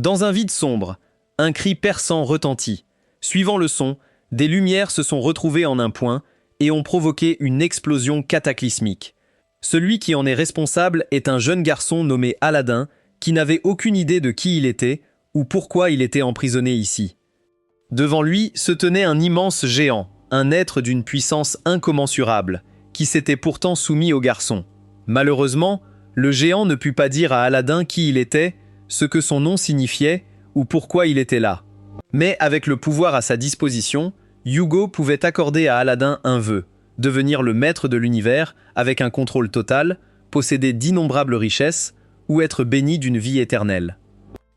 Dans un vide sombre, un cri perçant retentit. Suivant le son, des lumières se sont retrouvées en un point et ont provoqué une explosion cataclysmique. Celui qui en est responsable est un jeune garçon nommé Aladdin qui n'avait aucune idée de qui il était ou pourquoi il était emprisonné ici. Devant lui se tenait un immense géant, un être d'une puissance incommensurable, qui s'était pourtant soumis au garçon. Malheureusement, le géant ne put pas dire à Aladdin qui il était, ce que son nom signifiait ou pourquoi il était là. Mais avec le pouvoir à sa disposition, Hugo pouvait accorder à Aladdin un vœu, devenir le maître de l'univers avec un contrôle total, posséder d'innombrables richesses ou être béni d'une vie éternelle.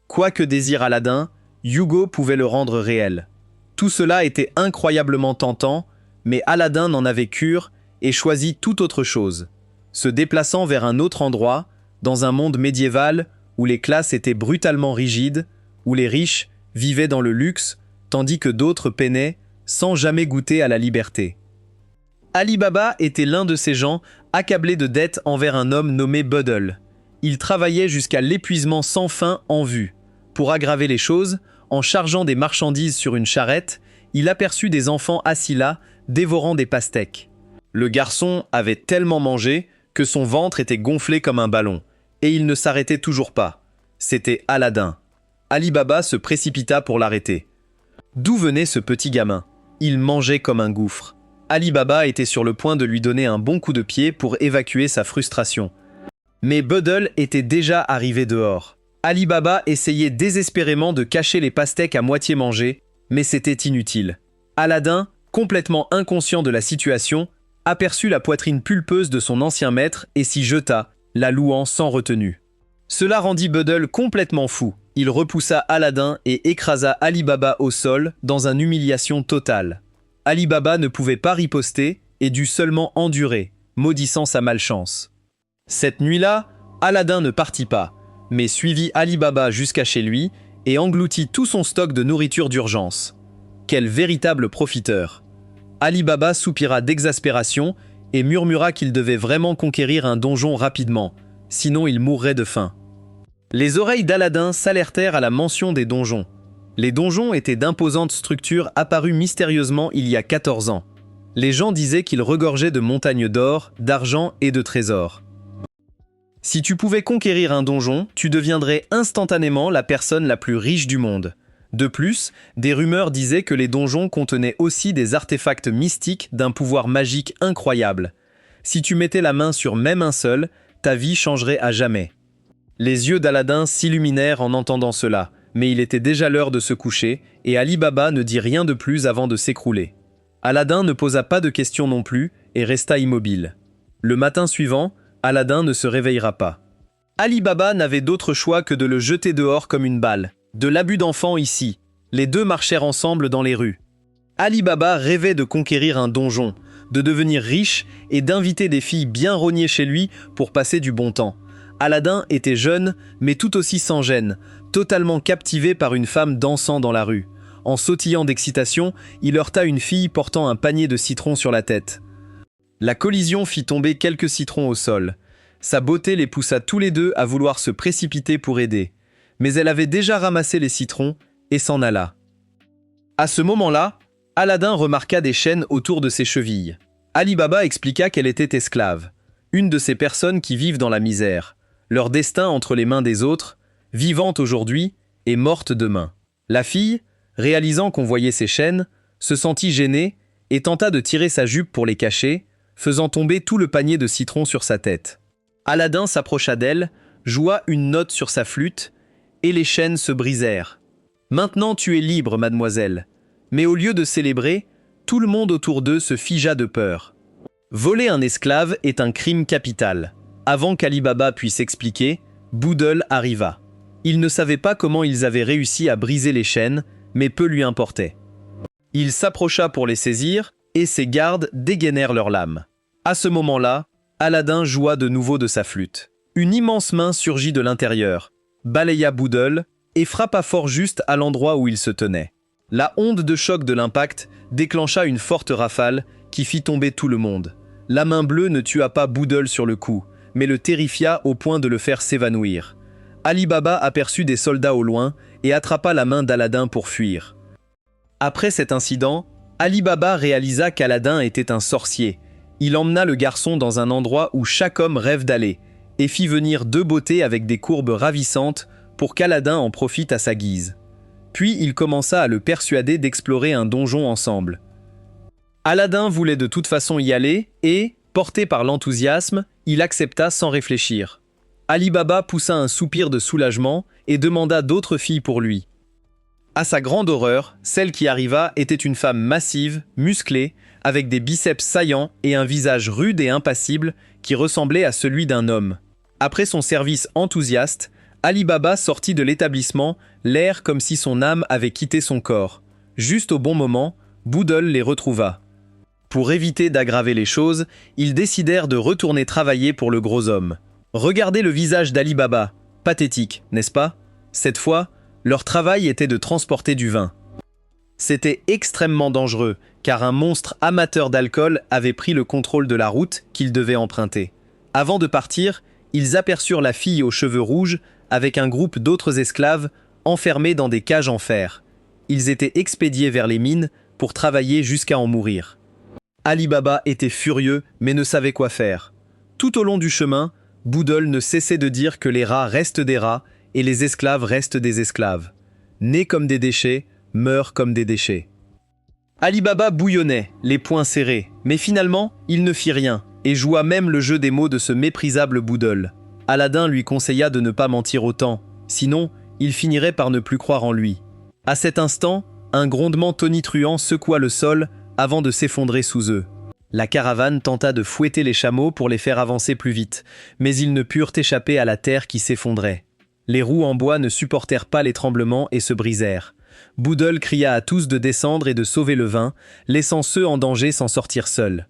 Quoi que désire Aladdin, Hugo pouvait le rendre réel. Tout cela était incroyablement tentant, mais Aladdin n'en avait cure et choisit toute autre chose, se déplaçant vers un autre endroit, dans un monde médiéval où les classes étaient brutalement rigides, où les riches vivaient dans le luxe, tandis que d'autres peinaient sans jamais goûter à la liberté. Ali Baba était l'un de ces gens accablés de dettes envers un homme nommé Buddle. Il travaillait jusqu'à l'épuisement sans fin en vue. Pour aggraver les choses, en chargeant des marchandises sur une charrette, il aperçut des enfants assis là, dévorant des pastèques. Le garçon avait tellement mangé que son ventre était gonflé comme un ballon, et il ne s'arrêtait toujours pas. C'était Aladdin. Ali Baba se précipita pour l'arrêter. D'où venait ce petit gamin? Il mangeait comme un gouffre. Ali Baba était sur le point de lui donner un bon coup de pied pour évacuer sa frustration. Mais Buddle était déjà arrivé dehors. Ali Baba essayait désespérément de cacher les pastèques à moitié mangées, mais c'était inutile. Aladdin, complètement inconscient de la situation, aperçut la poitrine pulpeuse de son ancien maître et s'y jeta, la louant sans retenue. Cela rendit Buddle complètement fou. Il repoussa Aladdin et écrasa Ali Baba au sol dans une humiliation totale. Ali Baba ne pouvait pas riposter et dut seulement endurer, maudissant sa malchance. Cette nuit-là, Aladdin ne partit pas, mais suivit Ali Baba jusqu'à chez lui et engloutit tout son stock de nourriture d'urgence. Quel véritable profiteur! Ali Baba soupira d'exaspération et murmura qu'il devait vraiment conquérir un donjon rapidement, sinon il mourrait de faim. Les oreilles d'Aladin s'alertèrent à la mention des donjons. Les donjons étaient d'imposantes structures apparues mystérieusement il y a 14 ans. Les gens disaient qu'ils regorgeaient de montagnes d'or, d'argent et de trésors. Si tu pouvais conquérir un donjon, tu deviendrais instantanément la personne la plus riche du monde. De plus, des rumeurs disaient que les donjons contenaient aussi des artefacts mystiques d'un pouvoir magique incroyable. Si tu mettais la main sur même un seul, ta vie changerait à jamais. Les yeux d'Aladin s'illuminèrent en entendant cela, mais il était déjà l'heure de se coucher, et Ali Baba ne dit rien de plus avant de s'écrouler. Aladin ne posa pas de questions non plus, et resta immobile. Le matin suivant, Aladin ne se réveillera pas. Ali Baba n'avait d'autre choix que de le jeter dehors comme une balle. De l'abus d'enfant ici. Les deux marchèrent ensemble dans les rues. Ali Baba rêvait de conquérir un donjon, de devenir riche et d'inviter des filles bien rognées chez lui pour passer du bon temps. Aladin était jeune, mais tout aussi sans gêne, totalement captivé par une femme dansant dans la rue. En sautillant d'excitation, il heurta une fille portant un panier de citrons sur la tête. La collision fit tomber quelques citrons au sol. Sa beauté les poussa tous les deux à vouloir se précipiter pour aider. Mais elle avait déjà ramassé les citrons et s'en alla. À ce moment-là, Aladin remarqua des chaînes autour de ses chevilles. Ali Baba expliqua qu'elle était esclave, une de ces personnes qui vivent dans la misère, leur destin entre les mains des autres, vivante aujourd'hui et morte demain. La fille, réalisant qu'on voyait ses chaînes, se sentit gênée et tenta de tirer sa jupe pour les cacher, faisant tomber tout le panier de citrons sur sa tête. Aladin s'approcha d'elle, joua une note sur sa flûte, et les chaînes se brisèrent. « Maintenant tu es libre, mademoiselle. » Mais au lieu de célébrer, tout le monde autour d'eux se figea de peur. Voler un esclave est un crime capital. Avant qu'Ali Baba puisse expliquer, Buddle arriva. Il ne savait pas comment ils avaient réussi à briser les chaînes, mais peu lui importait. Il s'approcha pour les saisir, et ses gardes dégainèrent leurs lames. À ce moment-là, Aladin joua de nouveau de sa flûte. Une immense main surgit de l'intérieur, balaya Buddle et frappa fort juste à l'endroit où il se tenait. La onde de choc de l'impact déclencha une forte rafale qui fit tomber tout le monde. La main bleue ne tua pas Buddle sur le coup, mais le terrifia au point de le faire s'évanouir. Ali Baba aperçut des soldats au loin et attrapa la main d'Aladin pour fuir. Après cet incident, Ali Baba réalisa qu'Aladin était un sorcier. Il emmena le garçon dans un endroit où chaque homme rêve d'aller et fit venir 2 beautés avec des courbes ravissantes pour qu'Aladin en profite à sa guise. Puis il commença à le persuader d'explorer un donjon ensemble. Aladin voulait de toute façon y aller et, porté par l'enthousiasme, il accepta sans réfléchir. Ali Baba poussa un soupir de soulagement et demanda d'autres filles pour lui. À sa grande horreur, celle qui arriva était une femme massive, musclée, avec des biceps saillants et un visage rude et impassible qui ressemblait à celui d'un homme. Après son service enthousiaste, Ali Baba sortit de l'établissement, l'air comme si son âme avait quitté son corps. Juste au bon moment, Boodle les retrouva. Pour éviter d'aggraver les choses, ils décidèrent de retourner travailler pour le gros homme. Regardez le visage d'Ali Baba, pathétique, n'est-ce pas? Cette fois, leur travail était de transporter du vin. C'était extrêmement dangereux, car un monstre amateur d'alcool avait pris le contrôle de la route qu'ils devaient emprunter. Avant de partir, ils aperçurent la fille aux cheveux rouges avec un groupe d'autres esclaves enfermés dans des cages en fer. Ils étaient expédiés vers les mines pour travailler jusqu'à en mourir. Ali Baba était furieux, mais ne savait quoi faire. Tout au long du chemin, Boodle ne cessait de dire que les rats restent des rats et les esclaves restent des esclaves. Nés comme des déchets, meurent comme des déchets. Ali Baba bouillonnait, les poings serrés, mais finalement, il ne fit rien et joua même le jeu des mots de ce méprisable Boodle. Aladin lui conseilla de ne pas mentir autant, sinon il finirait par ne plus croire en lui. À cet instant, un grondement tonitruant secoua le sol avant de s'effondrer sous eux. La caravane tenta de fouetter les chameaux pour les faire avancer plus vite, mais ils ne purent échapper à la terre qui s'effondrait. Les roues en bois ne supportèrent pas les tremblements et se brisèrent. Boodle cria à tous de descendre et de sauver le vin, laissant ceux en danger s'en sortir seuls.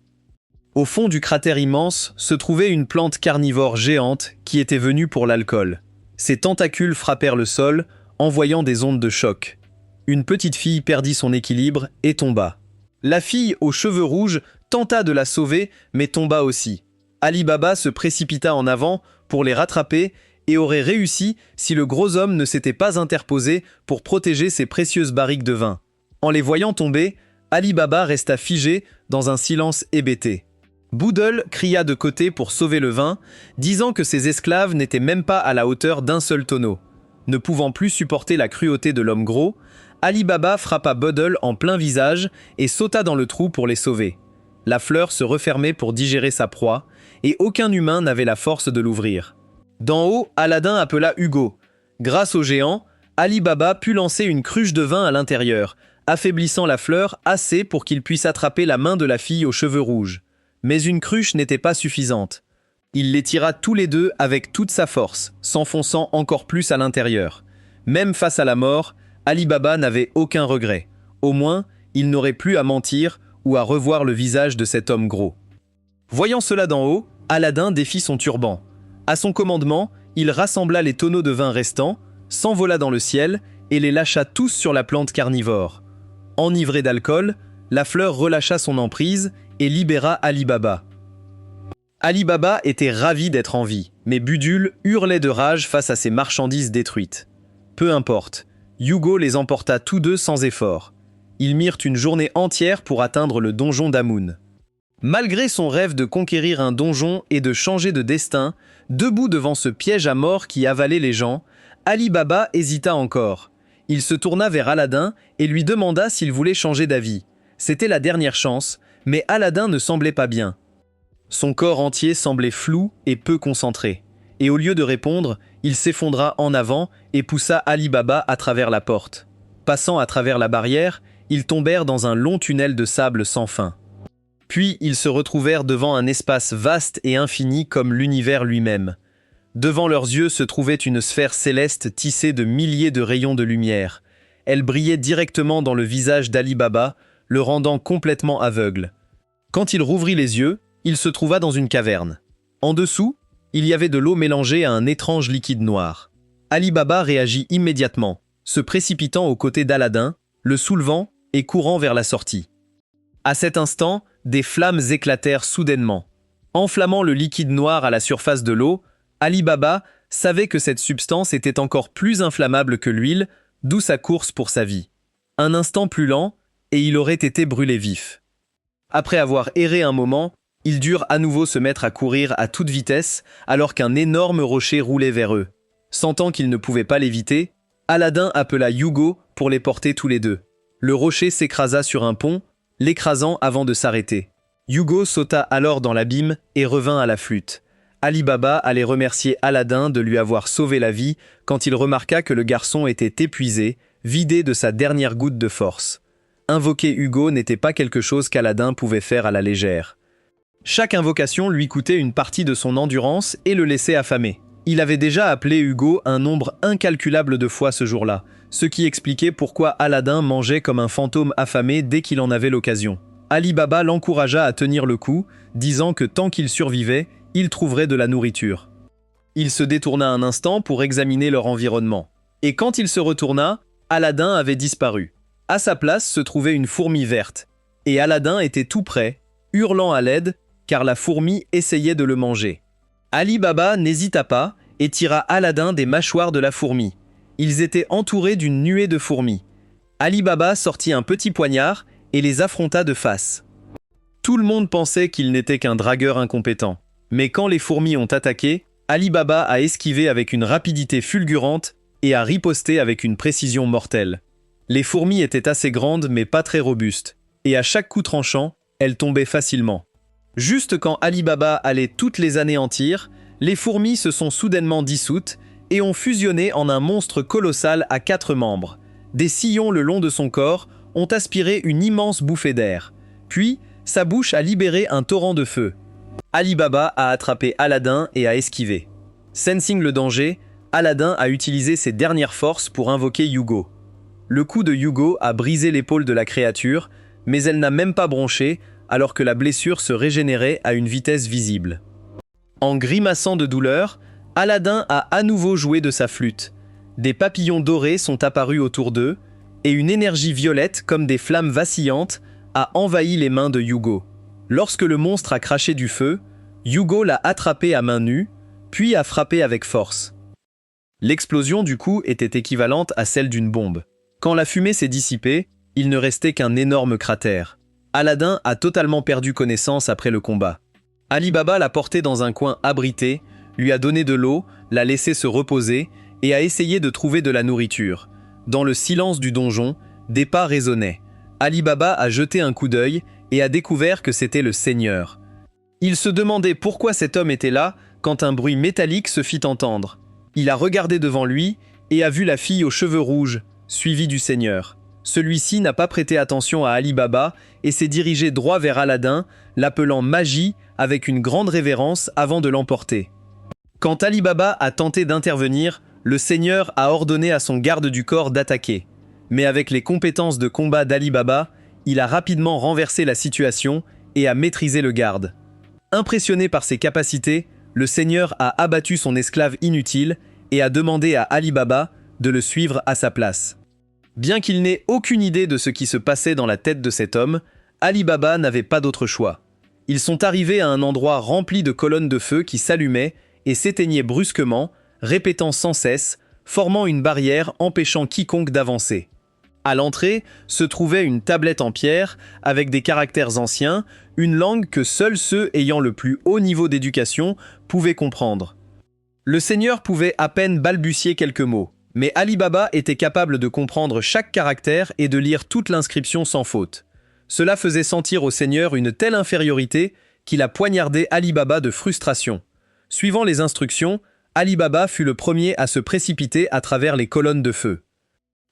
Au fond du cratère immense se trouvait une plante carnivore géante qui était venue pour l'alcool. Ses tentacules frappèrent le sol, envoyant des ondes de choc. Une petite fille perdit son équilibre et tomba. La fille aux cheveux rouges tenta de la sauver, mais tomba aussi. Ali Baba se précipita en avant pour les rattraper et aurait réussi si le gros homme ne s'était pas interposé pour protéger ses précieuses barriques de vin. En les voyant tomber, Ali Baba resta figé dans un silence hébété. Boodle cria de côté pour sauver le vin, disant que ses esclaves n'étaient même pas à la hauteur d'un seul tonneau. Ne pouvant plus supporter la cruauté de l'homme gros, Ali Baba frappa Boodle en plein visage et sauta dans le trou pour les sauver. La fleur se refermait pour digérer sa proie, et aucun humain n'avait la force de l'ouvrir. D'en haut, Aladin appela Hugo. Grâce au géant, Ali Baba put lancer une cruche de vin à l'intérieur, affaiblissant la fleur assez pour qu'il puisse attraper la main de la fille aux cheveux rouges. Mais une cruche n'était pas suffisante. Il les tira tous les deux avec toute sa force, s'enfonçant encore plus à l'intérieur. Même face à la mort, Ali Baba n'avait aucun regret. Au moins, il n'aurait plus à mentir ou à revoir le visage de cet homme gros. Voyant cela d'en haut, Aladin défit son turban. À son commandement, il rassembla les tonneaux de vin restants, s'envola dans le ciel et les lâcha tous sur la plante carnivore. Enivré d'alcool, la fleur relâcha son emprise et libéra Ali Baba. Ali Baba était ravi d'être en vie, mais Budule hurlait de rage face à ces marchandises détruites. Peu importe, Hugo les emporta tous deux sans effort. Ils mirent une journée entière pour atteindre le donjon d'Amun. Malgré son rêve de conquérir un donjon et de changer de destin, debout devant ce piège à mort qui avalait les gens, Ali Baba hésita encore. Il se tourna vers Aladin et lui demanda s'il voulait changer d'avis. C'était la dernière chance, mais Aladin ne semblait pas bien. Son corps entier semblait flou et peu concentré. Et au lieu de répondre, il s'effondra en avant et poussa Ali Baba à travers la porte. Passant à travers la barrière, ils tombèrent dans un long tunnel de sable sans fin. Puis ils se retrouvèrent devant un espace vaste et infini comme l'univers lui-même. Devant leurs yeux se trouvait une sphère céleste tissée de milliers de rayons de lumière. Elle brillait directement dans le visage d'Ali Baba, le rendant complètement aveugle. Quand il rouvrit les yeux, il se trouva dans une caverne. En dessous, il y avait de l'eau mélangée à un étrange liquide noir. Ali Baba réagit immédiatement, se précipitant aux côtés d'Aladin, le soulevant et courant vers la sortie. À cet instant, des flammes éclatèrent soudainement. Enflammant le liquide noir à la surface de l'eau, Ali Baba savait que cette substance était encore plus inflammable que l'huile, d'où sa course pour sa vie. Un instant plus lent, et il aurait été brûlé vif. Après avoir erré un moment, ils durent à nouveau se mettre à courir à toute vitesse alors qu'un énorme rocher roulait vers eux. Sentant qu'ils ne pouvaient pas l'éviter, Aladdin appela Hugo pour les porter tous les deux. Le rocher s'écrasa sur un pont, l'écrasant avant de s'arrêter. Hugo sauta alors dans l'abîme et revint à la flûte. Ali Baba allait remercier Aladdin de lui avoir sauvé la vie quand il remarqua que le garçon était épuisé, vidé de sa dernière goutte de force. Invoquer Hugo n'était pas quelque chose qu'Aladdin pouvait faire à la légère. Chaque invocation lui coûtait une partie de son endurance et le laissait affamé. Il avait déjà appelé Hugo un nombre incalculable de fois ce jour-là, ce qui expliquait pourquoi Aladdin mangeait comme un fantôme affamé dès qu'il en avait l'occasion. Ali Baba l'encouragea à tenir le coup, disant que tant qu'il survivait, il trouverait de la nourriture. Il se détourna un instant pour examiner leur environnement. Et quand il se retourna, Aladdin avait disparu. À sa place se trouvait une fourmi verte. Et Aladdin était tout près, hurlant à l'aide, car la fourmi essayait de le manger. Ali Baba n'hésita pas et tira Aladdin des mâchoires de la fourmi. Ils étaient entourés d'une nuée de fourmis. Ali Baba sortit un petit poignard et les affronta de face. Tout le monde pensait qu'il n'était qu'un dragueur incompétent. Mais quand les fourmis ont attaqué, Ali Baba a esquivé avec une rapidité fulgurante et a riposté avec une précision mortelle. Les fourmis étaient assez grandes mais pas très robustes, et à chaque coup tranchant, elles tombaient facilement. Juste quand Ali Baba allait toutes les anéantir, les fourmis se sont soudainement dissoutes et ont fusionné en un monstre colossal à 4 membres. Des sillons le long de son corps ont aspiré une immense bouffée d'air. Puis, sa bouche a libéré un torrent de feu. Ali Baba a attrapé Aladdin et a esquivé. Sensing le danger, Aladdin a utilisé ses dernières forces pour invoquer Hugo. Le coup de Hugo a brisé l'épaule de la créature, mais elle n'a même pas bronché, alors que la blessure se régénérait à une vitesse visible. En grimaçant de douleur, Aladdin a à nouveau joué de sa flûte. Des papillons dorés sont apparus autour d'eux, et une énergie violette, comme des flammes vacillantes, a envahi les mains de Hugo. Lorsque le monstre a craché du feu, Hugo l'a attrapé à main nue, puis a frappé avec force. L'explosion du coup était équivalente à celle d'une bombe. Quand la fumée s'est dissipée, il ne restait qu'un énorme cratère. Aladdin a totalement perdu connaissance après le combat. Ali Baba l'a porté dans un coin abrité, lui a donné de l'eau, l'a laissé se reposer et a essayé de trouver de la nourriture. Dans le silence du donjon, des pas résonnaient. Ali Baba a jeté un coup d'œil et a découvert que c'était le Seigneur. Il se demandait pourquoi cet homme était là quand un bruit métallique se fit entendre. Il a regardé devant lui et a vu la fille aux cheveux rouges, suivie du Seigneur. Celui-ci n'a pas prêté attention à Ali Baba et s'est dirigé droit vers Aladdin, l'appelant Magie avec une grande révérence avant de l'emporter. Quand Ali Baba a tenté d'intervenir, le Seigneur a ordonné à son garde du corps d'attaquer. Mais avec les compétences de combat d'Ali Baba, il a rapidement renversé la situation et a maîtrisé le garde. Impressionné par ses capacités, le Seigneur a abattu son esclave inutile et a demandé à Ali Baba de le suivre à sa place. Bien qu'il n'ait aucune idée de ce qui se passait dans la tête de cet homme, Ali Baba n'avait pas d'autre choix. Ils sont arrivés à un endroit rempli de colonnes de feu qui s'allumaient et s'éteignaient brusquement, répétant sans cesse, formant une barrière empêchant quiconque d'avancer. À l'entrée se trouvait une tablette en pierre avec des caractères anciens, une langue que seuls ceux ayant le plus haut niveau d'éducation pouvaient comprendre. Le Seigneur pouvait à peine balbutier quelques mots, mais Ali Baba était capable de comprendre chaque caractère et de lire toute l'inscription sans faute. Cela faisait sentir au Seigneur une telle infériorité qu'il a poignardé Ali Baba de frustration. Suivant les instructions, Ali Baba fut le premier à se précipiter à travers les colonnes de feu.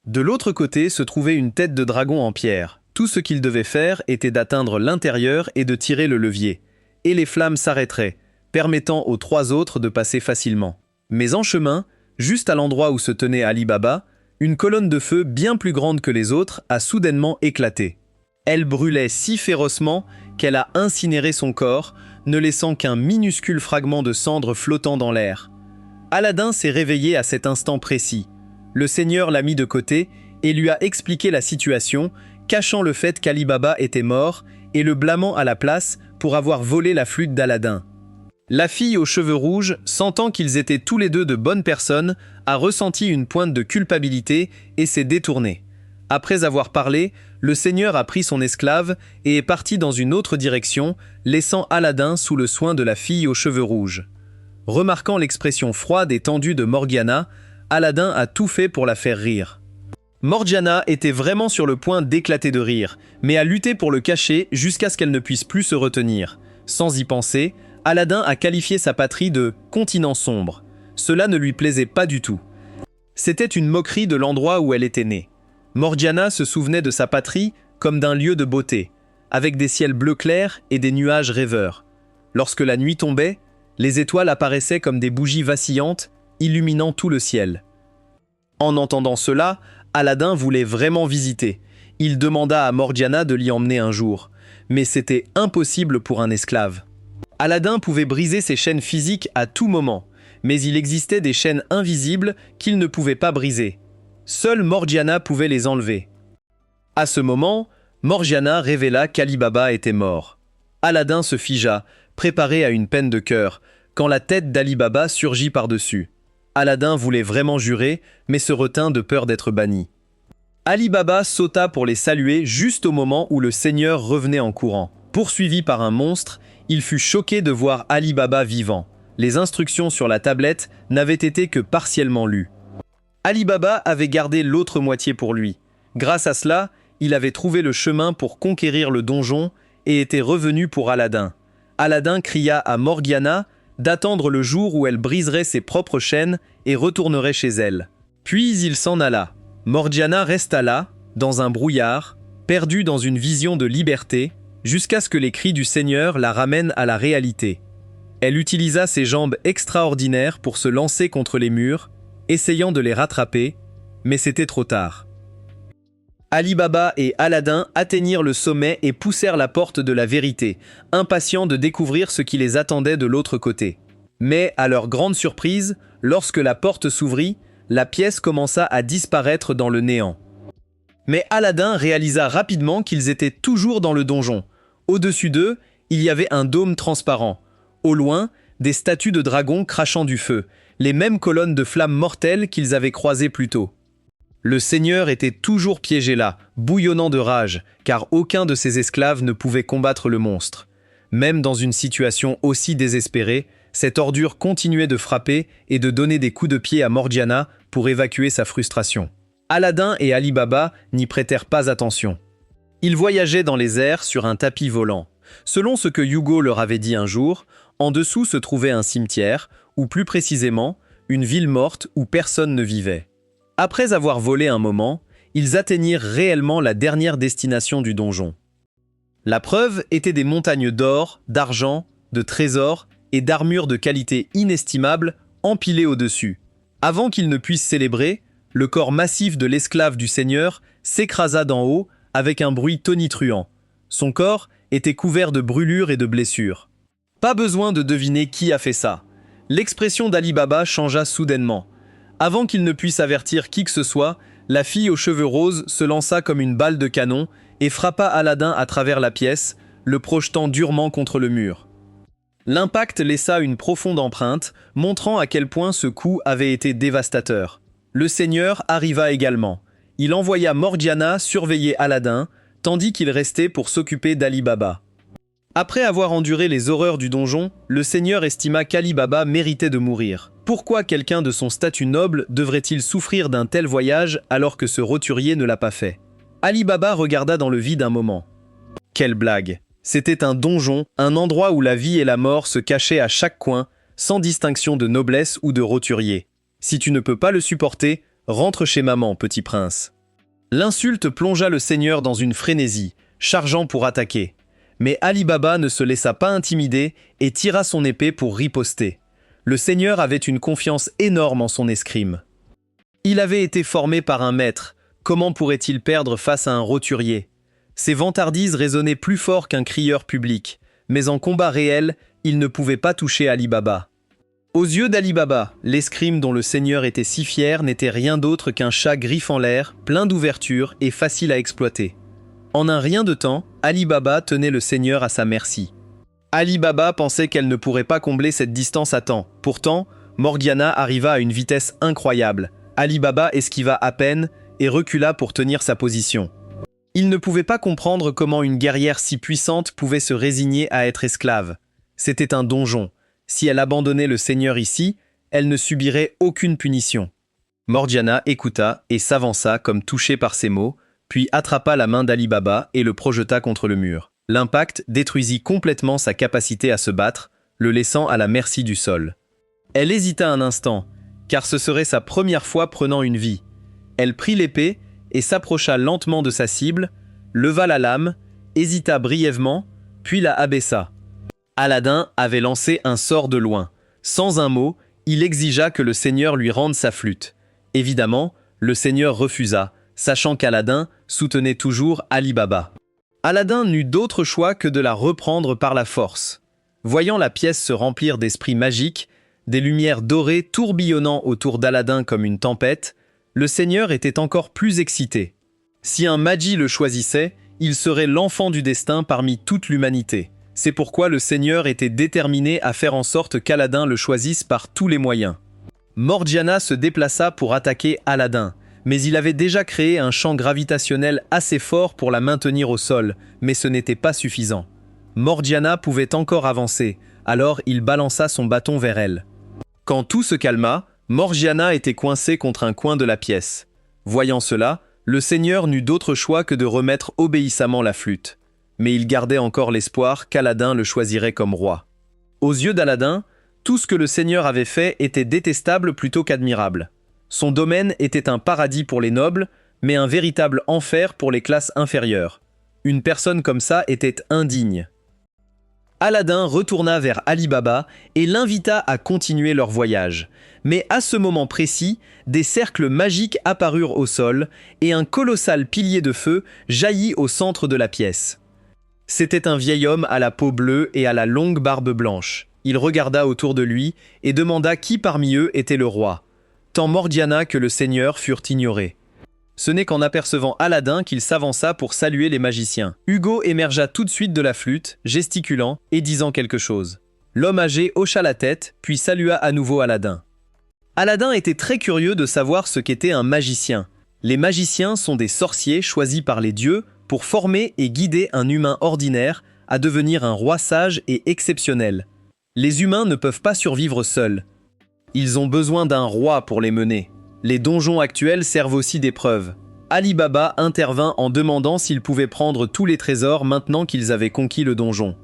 De l'autre côté se trouvait une tête de dragon en pierre. Tout ce qu'il devait faire était d'atteindre l'intérieur et de tirer le levier. Et les flammes s'arrêteraient, permettant aux 3 autres de passer facilement. Mais en chemin, juste à l'endroit où se tenait Ali Baba, une colonne de feu bien plus grande que les autres a soudainement éclaté. Elle brûlait si férocement qu'elle a incinéré son corps, ne laissant qu'un minuscule fragment de cendre flottant dans l'air. Aladdin s'est réveillé à cet instant précis. Le Seigneur l'a mis de côté et lui a expliqué la situation, cachant le fait qu'Ali Baba était mort et le blâmant à la place pour avoir volé la flûte d'Aladin. La fille aux cheveux rouges, sentant qu'ils étaient tous les deux de bonnes personnes, a ressenti une pointe de culpabilité et s'est détournée. Après avoir parlé, le seigneur a pris son esclave et est parti dans une autre direction, laissant Aladin sous le soin de la fille aux cheveux rouges. Remarquant l'expression froide et tendue de Morgiana, Aladin a tout fait pour la faire rire. Morgiana était vraiment sur le point d'éclater de rire, mais a lutté pour le cacher jusqu'à ce qu'elle ne puisse plus se retenir. Sans y penser, Aladin a qualifié sa patrie de « continent sombre ». Cela ne lui plaisait pas du tout. C'était une moquerie de l'endroit où elle était née. Morgiana se souvenait de sa patrie comme d'un lieu de beauté, avec des ciels bleu clair et des nuages rêveurs. Lorsque la nuit tombait, les étoiles apparaissaient comme des bougies vacillantes, illuminant tout le ciel. En entendant cela, Aladin voulait vraiment visiter. Il demanda à Morgiana de l'y emmener un jour, mais c'était impossible pour un esclave. Aladin pouvait briser ses chaînes physiques à tout moment, mais il existait des chaînes invisibles qu'il ne pouvait pas briser. Seule Morgiana pouvait les enlever. À ce moment, Morgiana révéla qu'Ali Baba était mort. Aladin se figea, préparé à une peine de cœur, quand la tête d'Ali Baba surgit par-dessus. Aladin voulait vraiment jurer, mais se retint de peur d'être banni. Ali Baba sauta pour les saluer juste au moment où le seigneur revenait en courant. Poursuivi par un monstre, il fut choqué de voir Ali Baba vivant. Les instructions sur la tablette n'avaient été que partiellement lues. Ali Baba avait gardé l'autre moitié pour lui. Grâce à cela, il avait trouvé le chemin pour conquérir le donjon et était revenu pour Aladin. Aladin cria à Morgiana d'attendre le jour où elle briserait ses propres chaînes et retournerait chez elle. Puis il s'en alla. Morgiana resta là, dans un brouillard, perdue dans une vision de liberté, jusqu'à ce que les cris du Seigneur la ramènent à la réalité. Elle utilisa ses jambes extraordinaires pour se lancer contre les murs, essayant de les rattraper, mais c'était trop tard. Ali Baba et Aladin atteignirent le sommet et poussèrent la porte de la vérité, impatients de découvrir ce qui les attendait de l'autre côté. Mais, à leur grande surprise, lorsque la porte s'ouvrit, la pièce commença à disparaître dans le néant. Mais Aladin réalisa rapidement qu'ils étaient toujours dans le donjon. Au-dessus d'eux, il y avait un dôme transparent. Au loin, des statues de dragons crachant du feu, les mêmes colonnes de flammes mortelles qu'ils avaient croisées plus tôt. Le seigneur était toujours piégé là, bouillonnant de rage, car aucun de ses esclaves ne pouvait combattre le monstre. Même dans une situation aussi désespérée, cette ordure continuait de frapper et de donner des coups de pied à Morgiana pour évacuer sa frustration. Aladin et Ali Baba n'y prêtèrent pas attention. Ils voyageaient dans les airs sur un tapis volant. Selon ce que Hugo leur avait dit un jour, en dessous se trouvait un cimetière, ou plus précisément, une ville morte où personne ne vivait. Après avoir volé un moment, ils atteignirent réellement la dernière destination du donjon. La preuve était des montagnes d'or, d'argent, de trésors et d'armures de qualité inestimable empilées au-dessus. Avant qu'ils ne puissent célébrer, le corps massif de l'esclave du seigneur s'écrasa d'en haut avec un bruit tonitruant. Son corps était couvert de brûlures et de blessures. Pas besoin de deviner qui a fait ça. L'expression d'Ali Baba changea soudainement. Avant qu'il ne puisse avertir qui que ce soit, la fille aux cheveux roses se lança comme une balle de canon et frappa Aladin à travers la pièce, le projetant durement contre le mur. L'impact laissa une profonde empreinte, montrant à quel point ce coup avait été dévastateur. Le seigneur arriva également. Il envoya Morgiana surveiller Aladin, tandis qu'il restait pour s'occuper d'Ali Baba. Après avoir enduré les horreurs du donjon, le seigneur estima qu'Ali Baba méritait de mourir. Pourquoi quelqu'un de son statut noble devrait-il souffrir d'un tel voyage alors que ce roturier ne l'a pas fait? Ali Baba regarda dans le vide un moment. Quelle blague! C'était un donjon, un endroit où la vie et la mort se cachaient à chaque coin, sans distinction de noblesse ou de roturier. Si tu ne peux pas le supporter, rentre chez maman, petit prince. L'insulte plongea le seigneur dans une frénésie, chargeant pour attaquer. Mais Ali Baba ne se laissa pas intimider et tira son épée pour riposter. Le seigneur avait une confiance énorme en son escrime. Il avait été formé par un maître, comment pourrait-il perdre face à un roturier? Ses vantardises résonnaient plus fort qu'un crieur public, mais en combat réel, il ne pouvait pas toucher Ali Baba. Aux yeux d'Ali Baba, l'escrime dont le seigneur était si fier n'était rien d'autre qu'un chat griffe en l'air, plein d'ouvertures et facile à exploiter. En un rien de temps, Ali Baba tenait le seigneur à sa merci. Ali Baba pensait qu'elle ne pourrait pas combler cette distance à temps. Pourtant, Morgiana arriva à une vitesse incroyable. Ali Baba esquiva à peine et recula pour tenir sa position. Il ne pouvait pas comprendre comment une guerrière si puissante pouvait se résigner à être esclave. C'était un donjon. Si elle abandonnait le seigneur ici, elle ne subirait aucune punition. Morgiana écouta et s'avança comme touchée par ces mots, puis attrapa la main d'Ali Baba et le projeta contre le mur. L'impact détruisit complètement sa capacité à se battre, le laissant à la merci du sol. Elle hésita un instant, car ce serait sa première fois prenant une vie. Elle prit l'épée et s'approcha lentement de sa cible, leva la lame, hésita brièvement, puis la abaissa. Aladin avait lancé un sort de loin. Sans un mot, il exigea que le seigneur lui rende sa flûte. Évidemment, le seigneur refusa, sachant qu'Aladin soutenait toujours Ali Baba. Aladin n'eut d'autre choix que de la reprendre par la force. Voyant la pièce se remplir d'esprits magiques, des lumières dorées tourbillonnant autour d'Aladin comme une tempête, le seigneur était encore plus excité. Si un Magi le choisissait, il serait l'enfant du destin parmi toute l'humanité. C'est pourquoi le seigneur était déterminé à faire en sorte qu'Aladin le choisisse par tous les moyens. Morgiana se déplaça pour attaquer Aladin, mais il avait déjà créé un champ gravitationnel assez fort pour la maintenir au sol, mais ce n'était pas suffisant. Morgiana pouvait encore avancer, alors il balança son bâton vers elle. Quand tout se calma, Morgiana était coincée contre un coin de la pièce. Voyant cela, le seigneur n'eut d'autre choix que de remettre obéissamment la flûte. Mais il gardait encore l'espoir qu'Aladin le choisirait comme roi. Aux yeux d'Aladin, tout ce que le seigneur avait fait était détestable plutôt qu'admirable. Son domaine était un paradis pour les nobles, mais un véritable enfer pour les classes inférieures. Une personne comme ça était indigne. Aladin retourna vers Ali Baba et l'invita à continuer leur voyage. Mais à ce moment précis, des cercles magiques apparurent au sol et un colossal pilier de feu jaillit au centre de la pièce. C'était un vieil homme à la peau bleue et à la longue barbe blanche. Il regarda autour de lui et demanda qui parmi eux était le roi. Tant Morgiana que le seigneur furent ignorés. Ce n'est qu'en apercevant Aladin qu'il s'avança pour saluer les magiciens. Hugo émergea tout de suite de la flûte, gesticulant et disant quelque chose. L'homme âgé hocha la tête, puis salua à nouveau Aladin. Aladin était très curieux de savoir ce qu'était un magicien. Les magiciens sont des sorciers choisis par les dieux pour former et guider un humain ordinaire à devenir un roi sage et exceptionnel. Les humains ne peuvent pas survivre seuls. Ils ont besoin d'un roi pour les mener. Les donjons actuels servent aussi d'épreuve. Ali Baba intervint en demandant s'ils pouvaient prendre tous les trésors maintenant qu'ils avaient conquis le donjon.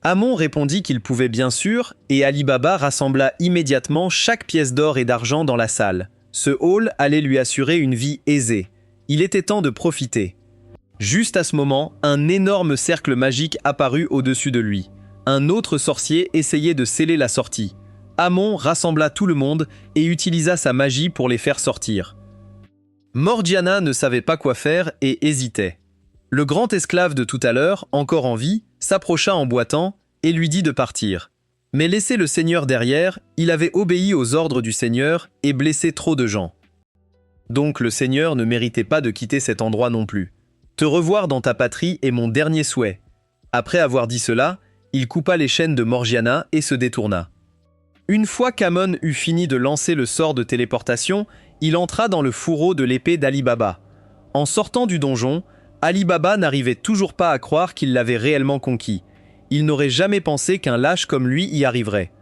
Amon répondit qu'il pouvait bien sûr, et Ali Baba rassembla immédiatement chaque pièce d'or et d'argent dans la salle. Ce hall allait lui assurer une vie aisée. Il était temps de profiter. Juste à ce moment, un énorme cercle magique apparut au-dessus de lui. Un autre sorcier essayait de sceller la sortie. Amon rassembla tout le monde et utilisa sa magie pour les faire sortir. Morgiana ne savait pas quoi faire et hésitait. Le grand esclave de tout à l'heure, encore en vie, s'approcha en boitant et lui dit de partir. Mais laissé le seigneur derrière, il avait obéi aux ordres du seigneur et blessé trop de gens. Donc le seigneur ne méritait pas de quitter cet endroit non plus. Te revoir dans ta patrie est mon dernier souhait. Après avoir dit cela, il coupa les chaînes de Morgiana et se détourna. Une fois qu'Amon eut fini de lancer le sort de téléportation, il entra dans le fourreau de l'épée d'Ali Baba. En sortant du donjon, Ali Baba n'arrivait toujours pas à croire qu'il l'avait réellement conquis. Il n'aurait jamais pensé qu'un lâche comme lui y arriverait.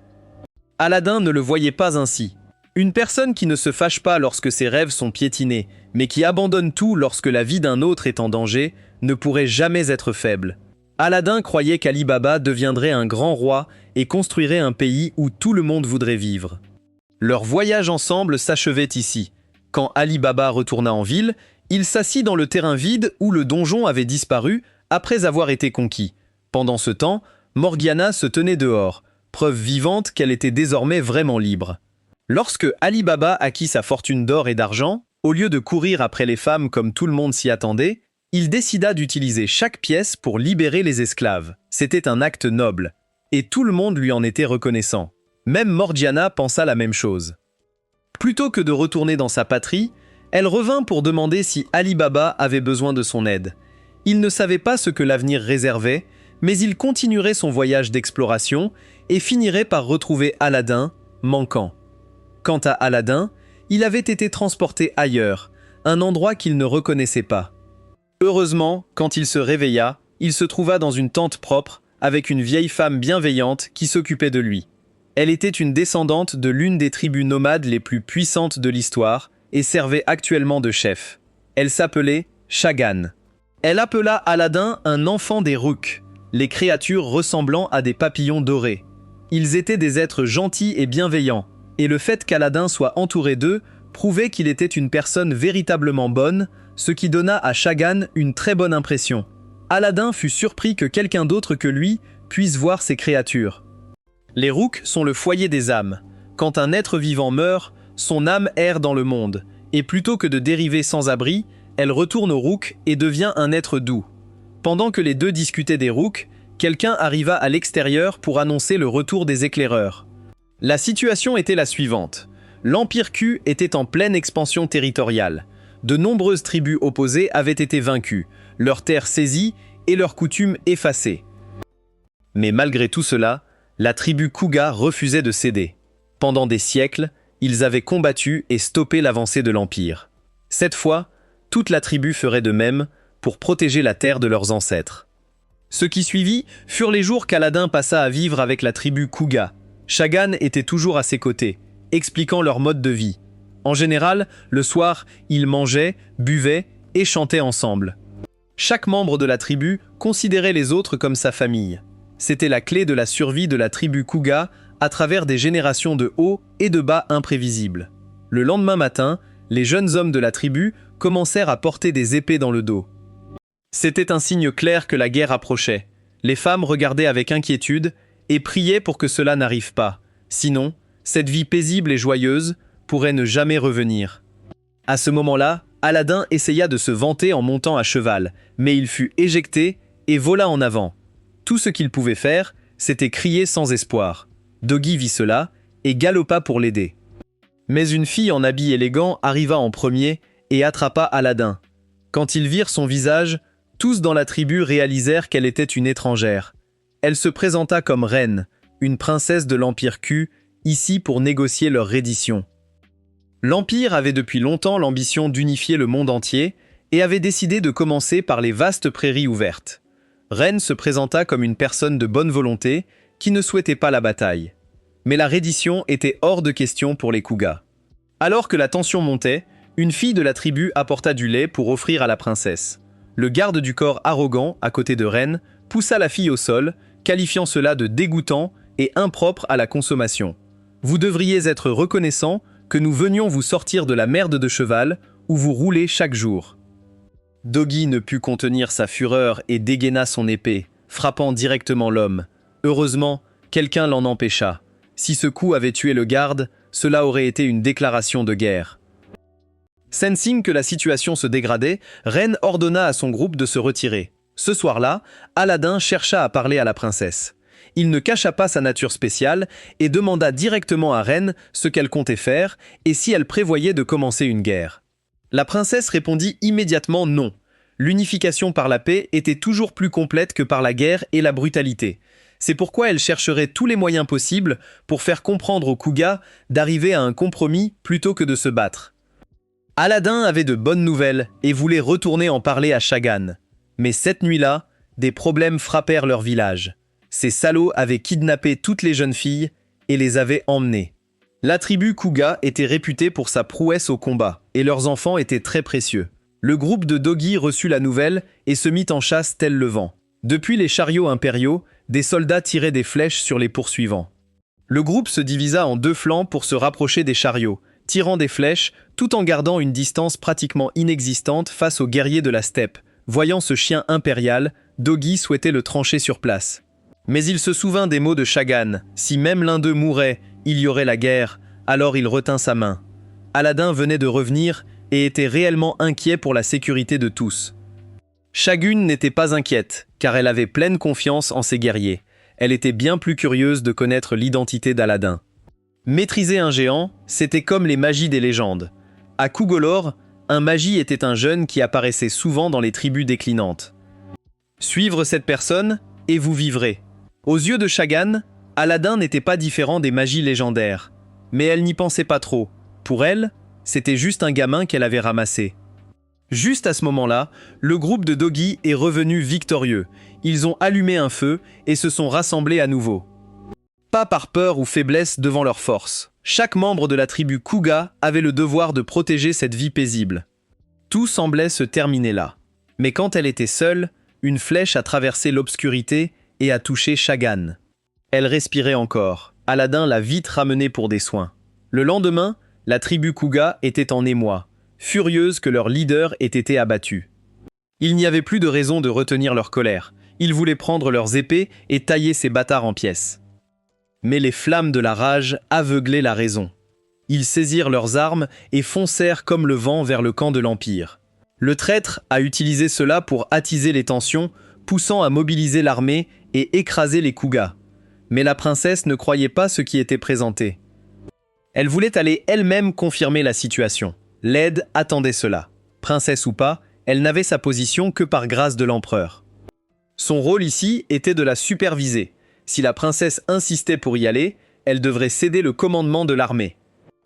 Aladin ne le voyait pas ainsi. Une personne qui ne se fâche pas lorsque ses rêves sont piétinés, mais qui abandonne tout lorsque la vie d'un autre est en danger, ne pourrait jamais être faible. Aladin croyait qu'Ali Baba deviendrait un grand roi et construirait un pays où tout le monde voudrait vivre. Leur voyage ensemble s'achevait ici. Quand Ali Baba retourna en ville, il s'assit dans le terrain vide où le donjon avait disparu après avoir été conquis. Pendant ce temps, Morgiana se tenait dehors, preuve vivante qu'elle était désormais vraiment libre. Lorsque Ali Baba acquit sa fortune d'or et d'argent, au lieu de courir après les femmes comme tout le monde s'y attendait, il décida d'utiliser chaque pièce pour libérer les esclaves. C'était un acte noble, et tout le monde lui en était reconnaissant. Même Morgiana pensa la même chose. Plutôt que de retourner dans sa patrie, elle revint pour demander si Ali Baba avait besoin de son aide. Il ne savait pas ce que l'avenir réservait, Mais il continuerait son voyage d'exploration et finirait par retrouver Aladdin, manquant. Quant à Aladdin, il avait été transporté ailleurs, un endroit qu'il ne reconnaissait pas. Heureusement, quand il se réveilla, il se trouva dans une tente propre, avec une vieille femme bienveillante qui s'occupait de lui. Elle était une descendante de l'une des tribus nomades les plus puissantes de l'histoire et servait actuellement de chef. Elle s'appelait Chagan. Elle appela Aladdin un enfant des Rouks, les créatures ressemblant à des papillons dorés. Ils étaient des êtres gentils et bienveillants, et le fait qu'Aladdin soit entouré d'eux prouvait qu'il était une personne véritablement bonne, ce qui donna à Chagan une très bonne impression. Aladdin fut surpris que quelqu'un d'autre que lui puisse voir ces créatures. Les Rouks sont le foyer des âmes. Quand un être vivant meurt, son âme erre dans le monde, et plutôt que de dériver sans abri, elle retourne aux Rouks et devient un être doux. Pendant que les deux discutaient des Rouks, quelqu'un arriva à l'extérieur pour annoncer le retour des éclaireurs. La situation était la suivante. L'Empire Q était en pleine expansion territoriale. De nombreuses tribus opposées avaient été vaincues, leurs terres saisies et leurs coutumes effacées. Mais malgré tout cela, la tribu Kuga refusait de céder. Pendant des siècles, ils avaient combattu et stoppé l'avancée de l'Empire. Cette fois, toute la tribu ferait de même pour protéger la terre de leurs ancêtres. Ce qui suivit furent les jours qu'Aladdin passa à vivre avec la tribu Kuga. Chagan était toujours à ses côtés, expliquant leur mode de vie. En général, le soir, ils mangeaient, buvaient et chantaient ensemble. Chaque membre de la tribu considérait les autres comme sa famille. C'était la clé de la survie de la tribu Kuga à travers des générations de hauts et de bas imprévisibles. Le lendemain matin, les jeunes hommes de la tribu commencèrent à porter des épées dans le dos. C'était un signe clair que la guerre approchait. Les femmes regardaient avec inquiétude et priaient pour que cela n'arrive pas. Sinon, cette vie paisible et joyeuse pourrait ne jamais revenir. À ce moment-là, Aladdin essaya de se vanter en montant à cheval, mais il fut éjecté et vola en avant. Tout ce qu'il pouvait faire, c'était crier sans espoir. Dogi vit cela et galopa pour l'aider. Mais une fille en habit élégant arriva en premier et attrapa Aladdin. Quand ils virent son visage, tous dans la tribu réalisèrent qu'elle était une étrangère. Elle se présenta comme reine, une princesse de l'Empire Q, ici pour négocier leur reddition. L'Empire avait depuis longtemps l'ambition d'unifier le monde entier et avait décidé de commencer par les vastes prairies ouvertes. Ren se présenta comme une personne de bonne volonté qui ne souhaitait pas la bataille. Mais la reddition était hors de question pour les Kuga. Alors que la tension montait, une fille de la tribu apporta du lait pour offrir à la princesse. Le garde du corps arrogant, à côté de Ren, poussa la fille au sol, qualifiant cela de dégoûtant et impropre à la consommation. Vous devriez être reconnaissant que nous venions vous sortir de la merde de cheval où vous roulez chaque jour. Dogi ne put contenir sa fureur et dégaina son épée, frappant directement l'homme. Heureusement, quelqu'un l'en empêcha. Si ce coup avait tué le garde, cela aurait été une déclaration de guerre. Sensing que la situation se dégradait, Ren ordonna à son groupe de se retirer. Ce soir-là, Aladdin chercha à parler à la princesse. Il ne cacha pas sa nature spéciale et demanda directement à Ren ce qu'elle comptait faire et si elle prévoyait de commencer une guerre. La princesse répondit immédiatement non. L'unification par la paix était toujours plus complète que par la guerre et la brutalité. C'est pourquoi elle chercherait tous les moyens possibles pour faire comprendre aux Kuga d'arriver à un compromis plutôt que de se battre. Aladdin avait de bonnes nouvelles et voulait retourner en parler à Chagan. Mais cette nuit-là, des problèmes frappèrent leur village. Ces salauds avaient kidnappé toutes les jeunes filles et les avaient emmenées. La tribu Kuga était réputée pour sa prouesse au combat, et leurs enfants étaient très précieux. Le groupe de Dogi reçut la nouvelle et se mit en chasse tel le vent. Depuis les chariots impériaux, des soldats tiraient des flèches sur les poursuivants. Le groupe se divisa en deux flancs pour se rapprocher des chariots, tirant des flèches tout en gardant une distance pratiquement inexistante face aux guerriers de la steppe. Voyant ce chien impérial, Dogi souhaitait le trancher sur place. Mais il se souvint des mots de Chagan. Si même l'un d'eux mourait, il y aurait la guerre, alors il retint sa main. Aladdin venait de revenir et était réellement inquiet pour la sécurité de tous. Chagun n'était pas inquiète, car elle avait pleine confiance en ses guerriers. Elle était bien plus curieuse de connaître l'identité d'Aladdin. Maîtriser un géant, c'était comme les magies des légendes. À Kugolor, un magi était un jeune qui apparaissait souvent dans les tribus déclinantes. Suivre cette personne et vous vivrez. Aux yeux de Shagan, Aladdin n'était pas différent des magies légendaires. Mais elle n'y pensait pas trop. Pour elle, c'était juste un gamin qu'elle avait ramassé. Juste à ce moment-là, le groupe de Dogi est revenu victorieux. Ils ont allumé un feu et se sont rassemblés à nouveau. Pas par peur ou faiblesse devant leur force. Chaque membre de la tribu Kuga avait le devoir de protéger cette vie paisible. Tout semblait se terminer là. Mais quand elle était seule, une flèche a traversé l'obscurité et a touché Shagan. Elle respirait encore. Aladdin l'a vite ramenée pour des soins. Le lendemain, la tribu Kuga était en émoi, furieuse que leur leader ait été abattu. Il n'y avait plus de raison de retenir leur colère. Ils voulaient prendre leurs épées et tailler ces bâtards en pièces. Mais les flammes de la rage aveuglaient la raison. Ils saisirent leurs armes et foncèrent comme le vent vers le camp de l'Empire. Le traître a utilisé cela pour attiser les tensions, poussant à mobiliser l'armée et écraser les Kuga. Mais la princesse ne croyait pas ce qui était présenté. Elle voulait aller elle-même confirmer la situation. L'aide attendait cela. Princesse ou pas, elle n'avait sa position que par grâce de l'empereur. Son rôle ici était de la superviser. Si la princesse insistait pour y aller, elle devrait céder le commandement de l'armée.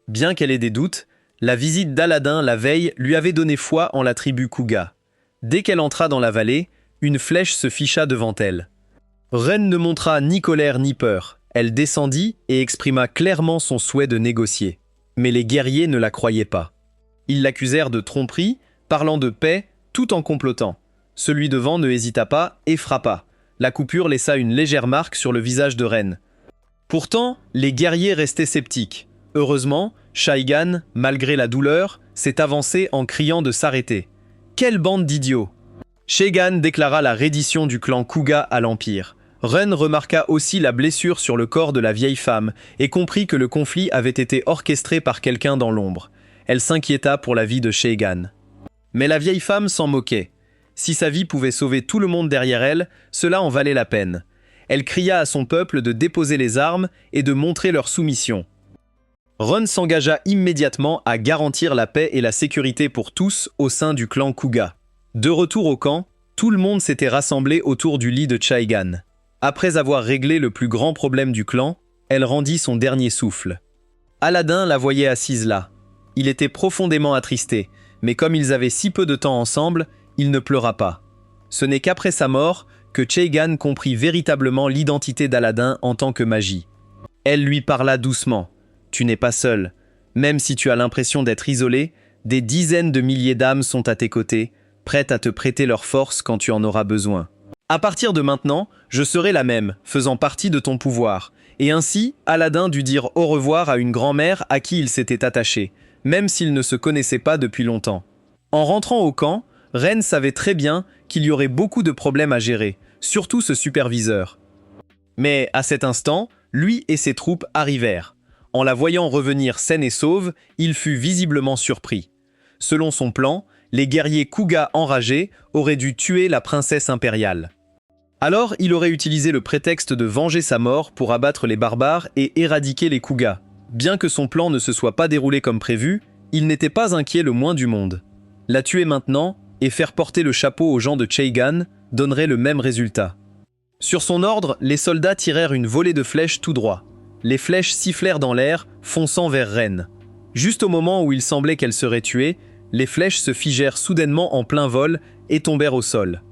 Bien qu'elle ait des doutes, la visite d'Aladin la veille lui avait donné foi en la tribu Kuga. Dès qu'elle entra dans la vallée, une flèche se ficha devant elle. Reine ne montra ni colère ni peur. Elle descendit et exprima clairement son souhait de négocier. Mais les guerriers ne la croyaient pas. Ils l'accusèrent de tromperie, parlant de paix, tout en complotant. Celui devant ne hésita pas et frappa. La coupure laissa une légère marque sur le visage de Reine. Pourtant, les guerriers restaient sceptiques. Heureusement, Shagan, malgré la douleur, s'est avancé en criant de s'arrêter. Quelle bande d'idiots! Shagan déclara la reddition du clan Kuga à l'Empire. Ren remarqua aussi la blessure sur le corps de la vieille femme et comprit que le conflit avait été orchestré par quelqu'un dans l'ombre. Elle s'inquiéta pour la vie de Shagan. Mais la vieille femme s'en moquait. Si sa vie pouvait sauver tout le monde derrière elle, cela en valait la peine. Elle cria à son peuple de déposer les armes et de montrer leur soumission. Ron s'engagea immédiatement à garantir la paix et la sécurité pour tous au sein du clan Kuga. De retour au camp, tout le monde s'était rassemblé autour du lit de Shagan. Après avoir réglé le plus grand problème du clan, elle rendit son dernier souffle. Aladdin la voyait assise là. Il était profondément attristé, mais comme ils avaient si peu de temps ensemble, il ne pleura pas. Ce n'est qu'après sa mort que Shagan comprit véritablement l'identité d'Aladdin en tant que magie. Elle lui parla doucement. « Tu n'es pas seul. Même si tu as l'impression d'être isolé, des dizaines de milliers d'âmes sont à tes côtés, prêtes à te prêter leur force quand tu en auras besoin. À partir de maintenant, je serai la même, faisant partie de ton pouvoir. » Et ainsi, Aladdin dut dire au revoir à une grand-mère à qui il s'était attaché, même s'ils ne se connaissaient pas depuis longtemps. En rentrant au camp, Ren savait très bien qu'il y aurait beaucoup de problèmes à gérer, surtout ce superviseur. Mais à cet instant, lui et ses troupes arrivèrent. En la voyant revenir saine et sauve, il fut visiblement surpris. Selon son plan, les guerriers Kuga enragés auraient dû tuer la princesse impériale. Alors, il aurait utilisé le prétexte de venger sa mort pour abattre les barbares et éradiquer les Kuga. Bien que son plan ne se soit pas déroulé comme prévu, il n'était pas inquiet le moins du monde. La tuer maintenant et faire porter le chapeau aux gens de Shagan donnerait le même résultat. Sur son ordre, les soldats tirèrent une volée de flèches tout droit. Les flèches sifflèrent dans l'air, fonçant vers Ren. Juste au moment où il semblait qu'elle serait tuée, les flèches se figèrent soudainement en plein vol et tombèrent au sol.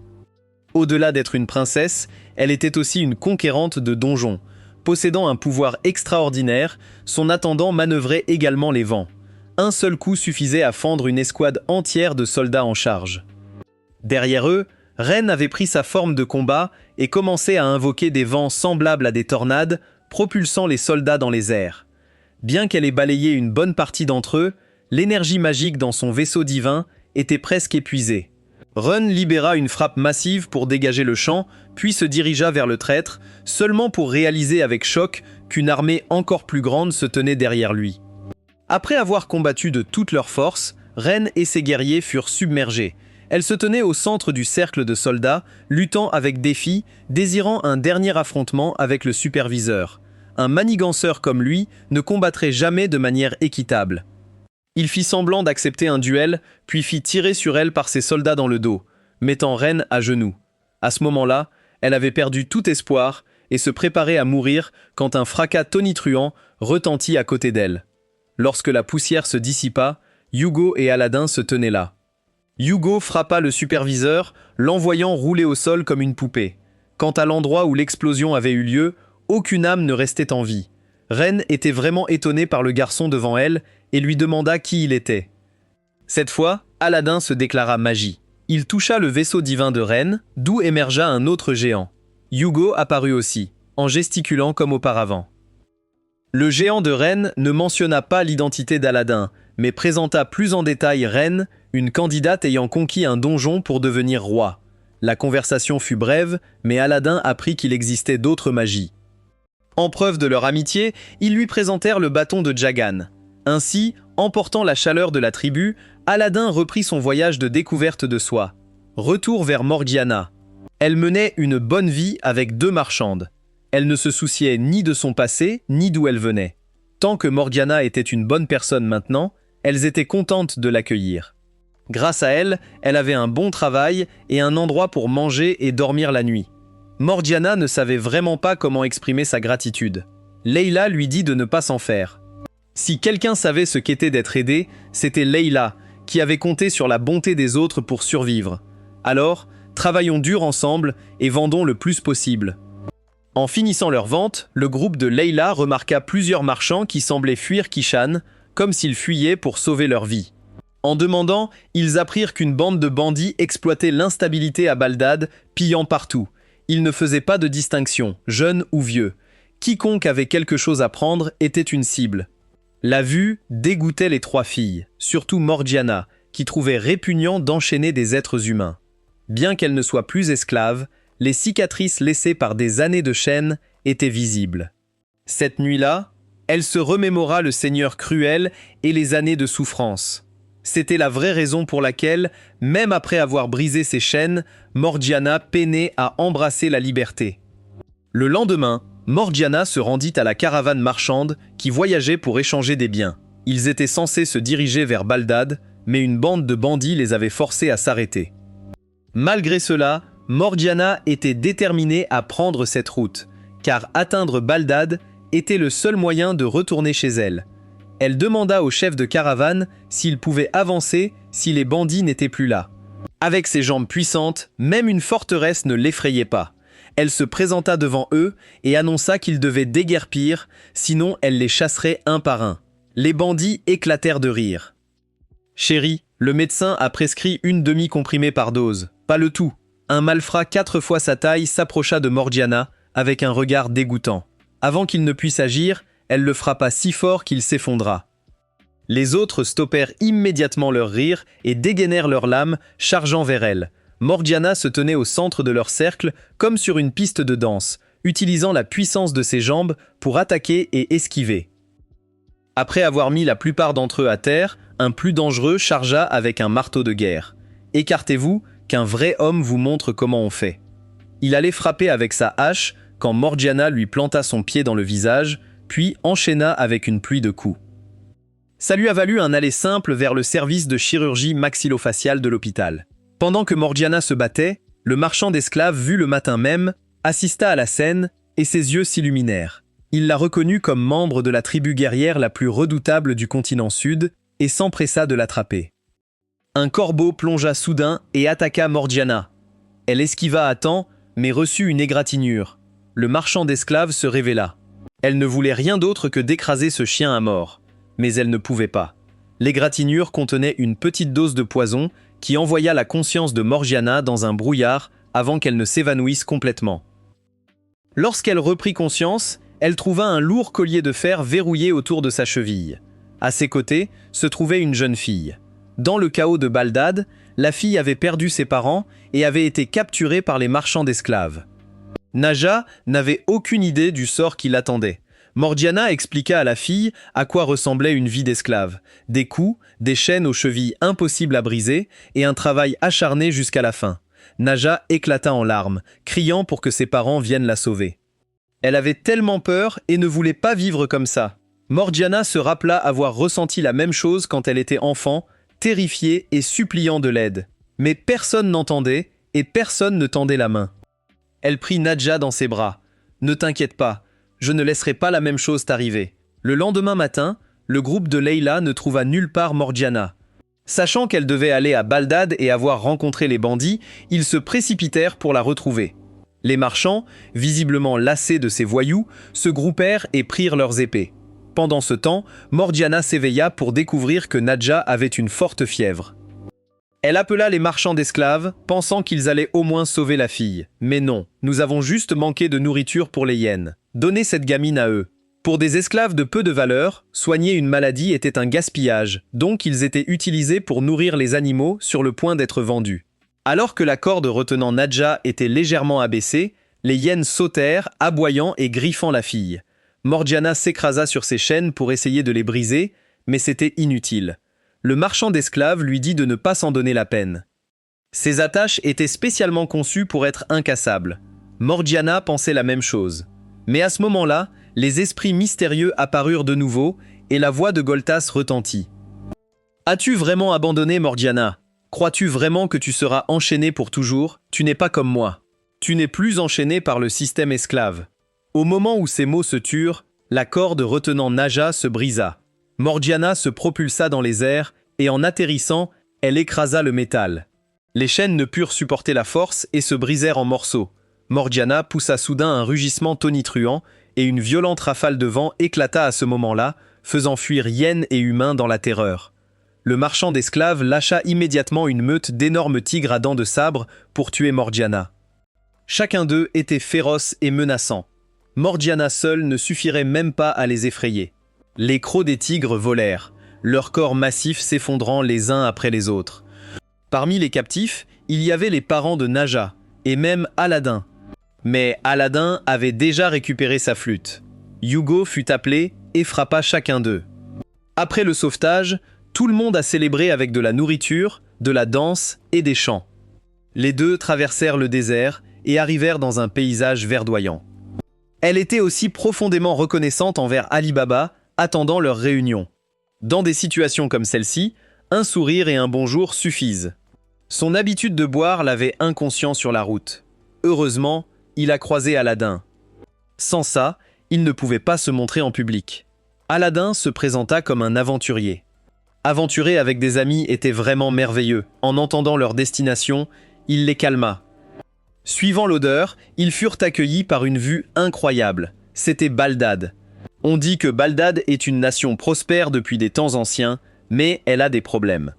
Au-delà d'être une princesse, elle était aussi une conquérante de donjons. Possédant un pouvoir extraordinaire, son attendant manœuvrait également les vents. Un seul coup suffisait à fendre une escouade entière de soldats en charge. Derrière eux, Ren avait pris sa forme de combat et commençait à invoquer des vents semblables à des tornades, propulsant les soldats dans les airs. Bien qu'elle ait balayé une bonne partie d'entre eux, l'énergie magique dans son vaisseau divin était presque épuisée. Ren libéra une frappe massive pour dégager le champ, puis se dirigea vers le traître, seulement pour réaliser avec choc qu'une armée encore plus grande se tenait derrière lui. Après avoir combattu de toute leur force, Ren et ses guerriers furent submergés. Elle se tenait au centre du cercle de soldats, luttant avec défi, désirant un dernier affrontement avec le superviseur. Un maniganceur comme lui ne combattrait jamais de manière équitable. Il fit semblant d'accepter un duel, puis fit tirer sur elle par ses soldats dans le dos, mettant Ren à genoux. À ce moment-là, Elle avait perdu tout espoir et se préparait à mourir quand un fracas tonitruant retentit à côté d'elle. Lorsque la poussière se dissipa, Hugo et Aladdin se tenaient là. Hugo frappa le superviseur, l'envoyant rouler au sol comme une poupée. Quant à l'endroit où l'explosion avait eu lieu, aucune âme ne restait en vie. Reine était vraiment étonnée par le garçon devant elle et lui demanda qui il était. Cette fois, Aladdin se déclara magie. Il toucha le vaisseau divin de Reine, d'où émergea un autre géant. Hugo apparut aussi, en gesticulant comme auparavant. Le géant de Reine ne mentionna pas l'identité d'Aladdin, mais présenta plus en détail Reine, une candidate ayant conquis un donjon pour devenir roi. La conversation fut brève, mais Aladdin apprit qu'il existait d'autres magies. En preuve de leur amitié, ils lui présentèrent le bâton de Jagan. Ainsi, emportant la chaleur de la tribu, Aladdin reprit son voyage de découverte de soi. Retour vers Morgiana. Elle menait une bonne vie avec 2 marchandes. Elle ne se souciait ni de son passé, ni d'où elle venait. Tant que Morgiana était une bonne personne maintenant, elles étaient contentes de l'accueillir. Grâce à elle, elle avait un bon travail et un endroit pour manger et dormir la nuit. Morgiana ne savait vraiment pas comment exprimer sa gratitude. Leila lui dit de ne pas s'en faire. Si quelqu'un savait ce qu'était d'être aidé, c'était Leila, qui avait compté sur la bonté des autres pour survivre. Alors, travaillons dur ensemble et vendons le plus possible. En finissant leur vente, le groupe de Leila remarqua plusieurs marchands qui semblaient fuir Kishan, comme s'ils fuyaient pour sauver leur vie. En demandant, ils apprirent qu'une bande de bandits exploitait l'instabilité à Baldad, pillant partout. Ils ne faisaient pas de distinction, jeunes ou vieux. Quiconque avait quelque chose à prendre était une cible. La vue dégoûtait les 3 filles, surtout Morgiana, qui trouvait répugnant d'enchaîner des êtres humains. Bien qu'elle ne soit plus esclave, les cicatrices laissées par des années de chaînes étaient visibles. Cette nuit-là, elle se remémora le Seigneur cruel et les années de souffrance. C'était la vraie raison pour laquelle, même après avoir brisé ses chaînes, Morgiana peinait à embrasser la liberté. Le lendemain, Morgiana se rendit à la caravane marchande qui voyageait pour échanger des biens. Ils étaient censés se diriger vers Baldad, mais une bande de bandits les avait forcés à s'arrêter. Malgré cela, Morgiana était déterminée à prendre cette route, car atteindre Baldad était le seul moyen de retourner chez elle. Elle demanda au chef de caravane s'il pouvait avancer si les bandits n'étaient plus là. Avec ses jambes puissantes, même une forteresse ne l'effrayait pas. Elle se présenta devant eux et annonça qu'ils devaient déguerpir, sinon elle les chasserait un par un. Les bandits éclatèrent de rire. « Chérie, le médecin a prescrit une demi-comprimée par dose, pas le tout. » Un malfrat 4 fois sa taille s'approcha de Morgiana avec un regard dégoûtant. Avant qu'il ne puisse agir, elle le frappa si fort qu'il s'effondra. Les autres stoppèrent immédiatement leur rire et dégainèrent leurs lames, chargeant vers elle. Morgiana se tenait au centre de leur cercle, comme sur une piste de danse, utilisant la puissance de ses jambes pour attaquer et esquiver. Après avoir mis la plupart d'entre eux à terre, un plus dangereux chargea avec un marteau de guerre. « Écartez-vous, qu'un vrai homme vous montre comment on fait. » Il allait frapper avec sa hache quand Morgiana lui planta son pied dans le visage, puis enchaîna avec une pluie de coups. Ça lui a valu un aller simple vers le service de chirurgie maxillofaciale de l'hôpital. Pendant que Morgiana se battait, le marchand d'esclaves vu le matin même assista à la scène et ses yeux s'illuminèrent. Il la reconnut comme membre de la tribu guerrière la plus redoutable du continent sud et s'empressa de l'attraper. Un corbeau plongea soudain et attaqua Morgiana. Elle esquiva à temps, mais reçut une égratignure. Le marchand d'esclaves se révéla. Elle ne voulait rien d'autre que d'écraser ce chien à mort. Mais elle ne pouvait pas. L'égratignure contenait une petite dose de poison qui envoya la conscience de Morgiana dans un brouillard avant qu'elle ne s'évanouisse complètement. Lorsqu'elle reprit conscience, elle trouva un lourd collier de fer verrouillé autour de sa cheville. À ses côtés se trouvait une jeune fille. Dans le chaos de Baldad, la fille avait perdu ses parents et avait été capturée par les marchands d'esclaves. Naja n'avait aucune idée du sort qui l'attendait. Morgiana expliqua à la fille à quoi ressemblait une vie d'esclave. Des coups, des chaînes aux chevilles impossibles à briser et un travail acharné jusqu'à la fin. Naja éclata en larmes, criant pour que ses parents viennent la sauver. Elle avait tellement peur et ne voulait pas vivre comme ça. Morgiana se rappela avoir ressenti la même chose quand elle était enfant, terrifiée et suppliant de l'aide. Mais personne n'entendait et personne ne tendait la main. Elle prit Nadja dans ses bras. « Ne t'inquiète pas, je ne laisserai pas la même chose t'arriver. » Le lendemain matin, le groupe de Leila ne trouva nulle part Morgiana. Sachant qu'elle devait aller à Baldad et avoir rencontré les bandits, ils se précipitèrent pour la retrouver. Les marchands, visiblement lassés de ces voyous, se groupèrent et prirent leurs épées. Pendant ce temps, Morgiana s'éveilla pour découvrir que Nadja avait une forte fièvre. Elle appela les marchands d'esclaves, pensant qu'ils allaient au moins sauver la fille. Mais non, nous avons juste manqué de nourriture pour les hyènes. Donnez cette gamine à eux. Pour des esclaves de peu de valeur, soigner une maladie était un gaspillage, donc ils étaient utilisés pour nourrir les animaux sur le point d'être vendus. Alors que la corde retenant Nadja était légèrement abaissée, les hyènes sautèrent, aboyant et griffant la fille. Morgiana s'écrasa sur ses chaînes pour essayer de les briser, mais c'était inutile. Le marchand d'esclaves lui dit de ne pas s'en donner la peine. Ces attaches étaient spécialement conçues pour être incassables. Morgiana pensait la même chose. Mais à ce moment-là, les esprits mystérieux apparurent de nouveau et la voix de Goltas retentit. « As-tu vraiment abandonné Morgiana ? Crois-tu vraiment que tu seras enchaîné pour toujours ? Tu n'es pas comme moi. Tu n'es plus enchaîné par le système esclave. » Au moment où ces mots se turent, la corde retenant Nadja se brisa. Morgiana se propulsa dans les airs et en atterrissant, elle écrasa le métal. Les chaînes ne purent supporter la force et se brisèrent en morceaux. Morgiana poussa soudain un rugissement tonitruant et une violente rafale de vent éclata à ce moment-là, faisant fuir hyènes et humains dans la terreur. Le marchand d'esclaves lâcha immédiatement une meute d'énormes tigres à dents de sabre pour tuer Morgiana. Chacun d'eux était féroce et menaçant. Morgiana seule ne suffirait même pas à les effrayer. Les crocs des tigres volèrent, leurs corps massifs s'effondrant les uns après les autres. Parmi les captifs, il y avait les parents de Nadja, et même Aladin. Mais Aladin avait déjà récupéré sa flûte. Hugo fut appelé et frappa chacun d'eux. Après le sauvetage, tout le monde a célébré avec de la nourriture, de la danse et des chants. Les deux traversèrent le désert et arrivèrent dans un paysage verdoyant. Elle était aussi profondément reconnaissante envers Ali Baba, attendant leur réunion. Dans des situations comme celle-ci, un sourire et un bonjour suffisent. Son habitude de boire l'avait inconscient sur la route. Heureusement, il a croisé Aladin. Sans ça, il ne pouvait pas se montrer en public. Aladin se présenta comme un aventurier. Aventurer avec des amis était vraiment merveilleux. En entendant leur destination, il les calma. Suivant l'odeur, ils furent accueillis par une vue incroyable. C'était Baldad. On dit que Baldad est une nation prospère depuis des temps anciens, mais elle a des problèmes.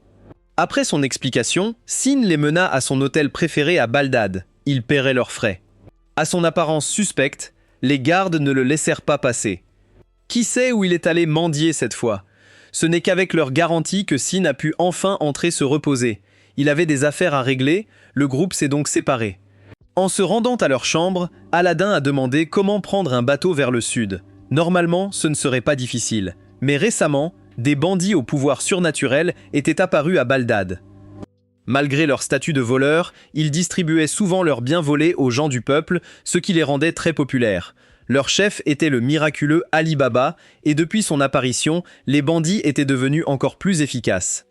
Après son explication, Sin les mena à son hôtel préféré à Baldad. Ils paieraient leurs frais. À son apparence suspecte, les gardes ne le laissèrent pas passer. Qui sait où il est allé mendier cette fois ? Ce n'est qu'avec leur garantie que Sin a pu enfin entrer se reposer. Il avait des affaires à régler, le groupe s'est donc séparé. En se rendant à leur chambre, Aladin a demandé comment prendre un bateau vers le sud. Normalement, ce ne serait pas difficile. Mais récemment, des bandits au pouvoir surnaturel étaient apparus à Baldad. Malgré leur statut de voleurs, ils distribuaient souvent leurs biens volés aux gens du peuple, ce qui les rendait très populaires. Leur chef était le miraculeux Ali Baba, et depuis son apparition, les bandits étaient devenus encore plus efficaces.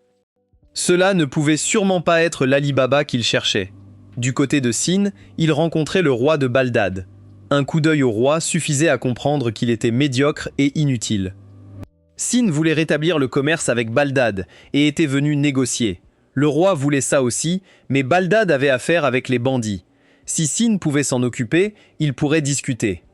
Cela ne pouvait sûrement pas être l'Ali Baba qu'ils cherchaient. Du côté de Sin, ils rencontraient le roi de Baldad. Un coup d'œil au roi suffisait à comprendre qu'il était médiocre et inutile. Sin voulait rétablir le commerce avec Baldad et était venu négocier. Le roi voulait ça aussi, mais Baldad avait affaire avec les bandits. Si Sin pouvait s'en occuper, il pourrait discuter.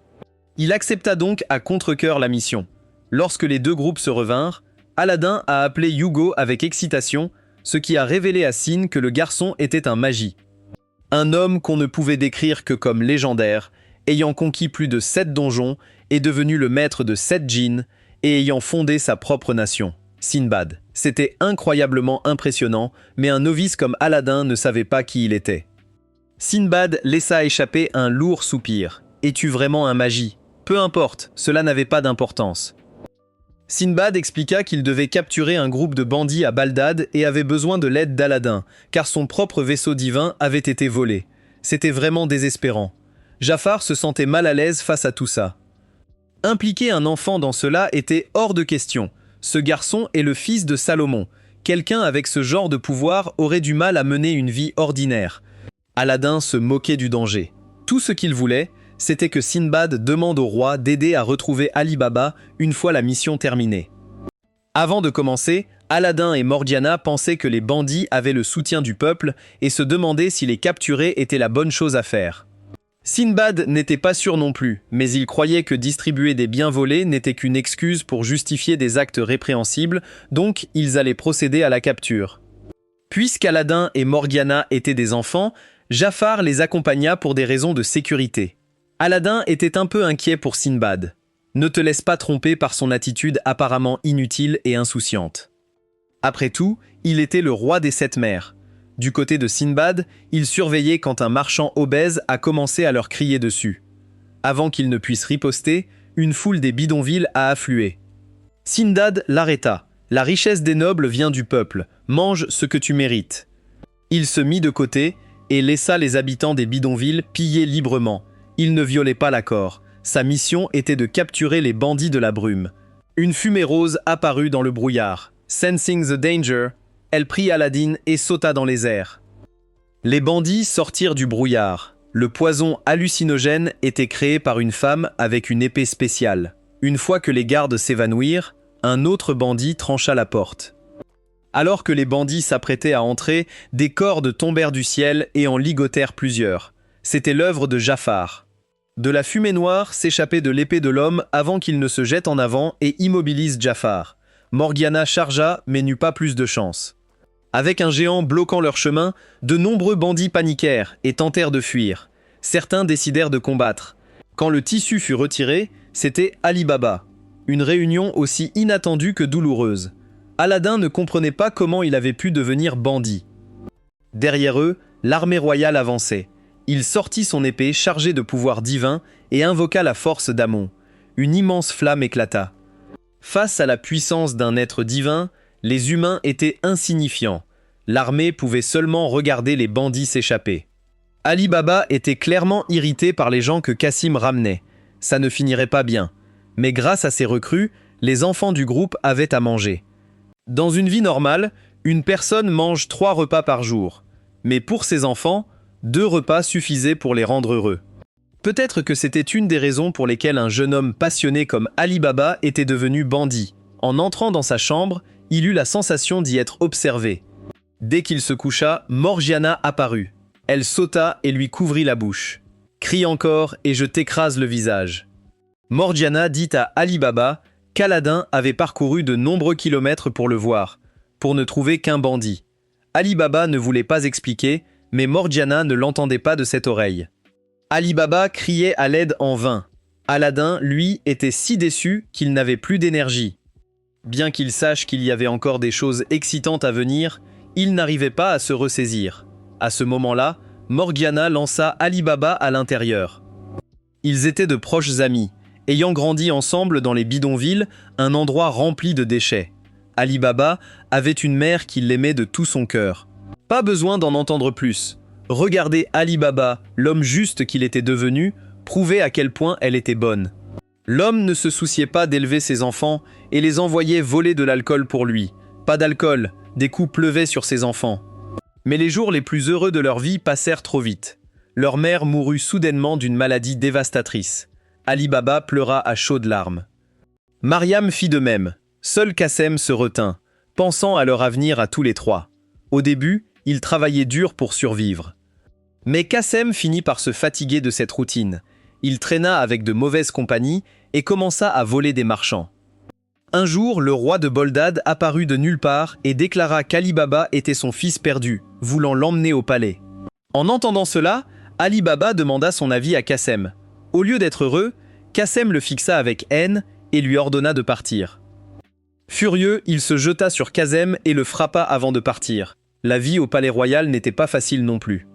Il accepta donc à contre-cœur la mission. Lorsque les deux groupes se revinrent, Aladin a appelé Hugo avec excitation, ce qui a révélé à Sin que le garçon était un magi. Un homme qu'on ne pouvait décrire que comme légendaire, ayant conquis plus de 7 donjons, est devenu le maître de 7 djinns et ayant fondé sa propre nation, Sinbad. C'était incroyablement impressionnant, mais un novice comme Aladin ne savait pas qui il était. Sinbad laissa échapper un lourd soupir. « Es-tu vraiment un magi ? Peu importe, cela n'avait pas d'importance. » Sinbad expliqua qu'il devait capturer un groupe de bandits à Baldad et avait besoin de l'aide d'Aladin, car son propre vaisseau divin avait été volé. C'était vraiment désespérant. Jafar se sentait mal à l'aise face à tout ça. Impliquer un enfant dans cela était hors de question. Ce garçon est le fils de Salomon. Quelqu'un avec ce genre de pouvoir aurait du mal à mener une vie ordinaire. Aladin se moquait du danger. Tout ce qu'il voulait, c'était que Sindbad demande au roi d'aider à retrouver Ali Baba une fois la mission terminée. Avant de commencer, Aladdin et Morgiana pensaient que les bandits avaient le soutien du peuple et se demandaient si les capturer était la bonne chose à faire. Sindbad n'était pas sûr non plus, mais il croyait que distribuer des biens volés n'était qu'une excuse pour justifier des actes répréhensibles, donc ils allaient procéder à la capture. Puisqu'Aladin et Morgiana étaient des enfants, Jafar les accompagna pour des raisons de sécurité. Aladdin était un peu inquiet pour Sindbad. Ne te laisse pas tromper par son attitude apparemment inutile et insouciante. Après tout, il était le roi des 7 mers. Du côté de Sindbad, il surveillait quand un marchand obèse a commencé à leur crier dessus. Avant qu'ils ne puissent riposter, une foule des bidonvilles a afflué. Sindbad l'arrêta. La richesse des nobles vient du peuple. Mange ce que tu mérites. Il se mit de côté et laissa les habitants des bidonvilles piller librement. Il ne violait pas l'accord. Sa mission était de capturer les bandits de la brume. Une fumée rose apparut dans le brouillard. Sensing the danger, elle prit Aladdin et sauta dans les airs. Les bandits sortirent du brouillard. Le poison hallucinogène était créé par une femme avec une épée spéciale. Une fois que les gardes s'évanouirent, un autre bandit trancha la porte. Alors que les bandits s'apprêtaient à entrer, des cordes tombèrent du ciel et en ligotèrent plusieurs. C'était l'œuvre de Jafar. De la fumée noire s'échappait de l'épée de l'homme avant qu'il ne se jette en avant et immobilise Jafar. Morgiana chargea mais n'eut pas plus de chance. Avec un géant bloquant leur chemin, de nombreux bandits paniquèrent et tentèrent de fuir. Certains décidèrent de combattre. Quand le tissu fut retiré, c'était Ali Baba. Une réunion aussi inattendue que douloureuse. Aladdin ne comprenait pas comment il avait pu devenir bandit. Derrière eux, l'armée royale avançait. Il sortit son épée chargée de pouvoirs divins et invoqua la force d'Amon. Une immense flamme éclata. Face à la puissance d'un être divin, les humains étaient insignifiants. L'armée pouvait seulement regarder les bandits s'échapper. Ali Baba était clairement irrité par les gens que Cassim ramenait. Ça ne finirait pas bien. Mais grâce à ces recrues, les enfants du groupe avaient à manger. Dans une vie normale, une personne mange 3 repas par jour. Mais pour ces enfants, 2 repas suffisaient pour les rendre heureux. Peut-être que c'était une des raisons pour lesquelles un jeune homme passionné comme Ali Baba était devenu bandit. En entrant dans sa chambre, il eut la sensation d'y être observé. Dès qu'il se coucha, Morgiana apparut. Elle sauta et lui couvrit la bouche. « Crie encore et je t'écrase le visage. » Morgiana dit à Ali Baba qu'Aladin avait parcouru de nombreux kilomètres pour le voir, pour ne trouver qu'un bandit. Ali Baba ne voulait pas expliquer, mais Morgiana ne l'entendait pas de cette oreille. Ali Baba criait à l'aide en vain. Aladdin, lui, était si déçu qu'il n'avait plus d'énergie. Bien qu'il sache qu'il y avait encore des choses excitantes à venir, il n'arrivait pas à se ressaisir. À ce moment-là, Morgiana lança Ali Baba à l'intérieur. Ils étaient de proches amis, ayant grandi ensemble dans les bidonvilles, un endroit rempli de déchets. Ali Baba avait une mère qui l'aimait de tout son cœur. Pas besoin d'en entendre plus. Regardez Ali Baba, l'homme juste qu'il était devenu, prouver à quel point elle était bonne. L'homme ne se souciait pas d'élever ses enfants et les envoyait voler de l'alcool pour lui. Pas d'alcool, des coups pleuvaient sur ses enfants. Mais les jours les plus heureux de leur vie passèrent trop vite. Leur mère mourut soudainement d'une maladie dévastatrice. Ali Baba pleura à chaudes larmes. Mariam fit de même. Seul Kassem se retint, pensant à leur avenir à tous les 3. Au début, ils travaillaient dur pour survivre. Mais Kassem finit par se fatiguer de cette routine. Il traîna avec de mauvaises compagnies et commença à voler des marchands. Un jour, le roi de Boldad apparut de nulle part et déclara qu'Ali Baba était son fils perdu, voulant l'emmener au palais. En entendant cela, Ali Baba demanda son avis à Kassem. Au lieu d'être heureux, Kassem le fixa avec haine et lui ordonna de partir. Furieux, il se jeta sur Kassem et le frappa avant de partir. La vie au palais royal n'était pas facile non plus.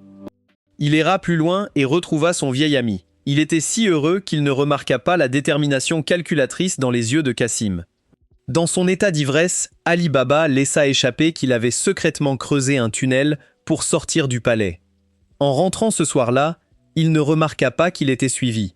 Il erra plus loin et retrouva son vieil ami. Il était si heureux qu'il ne remarqua pas la détermination calculatrice dans les yeux de Cassim. Dans son état d'ivresse, Ali Baba laissa échapper qu'il avait secrètement creusé un tunnel pour sortir du palais. En rentrant ce soir-là, il ne remarqua pas qu'il était suivi.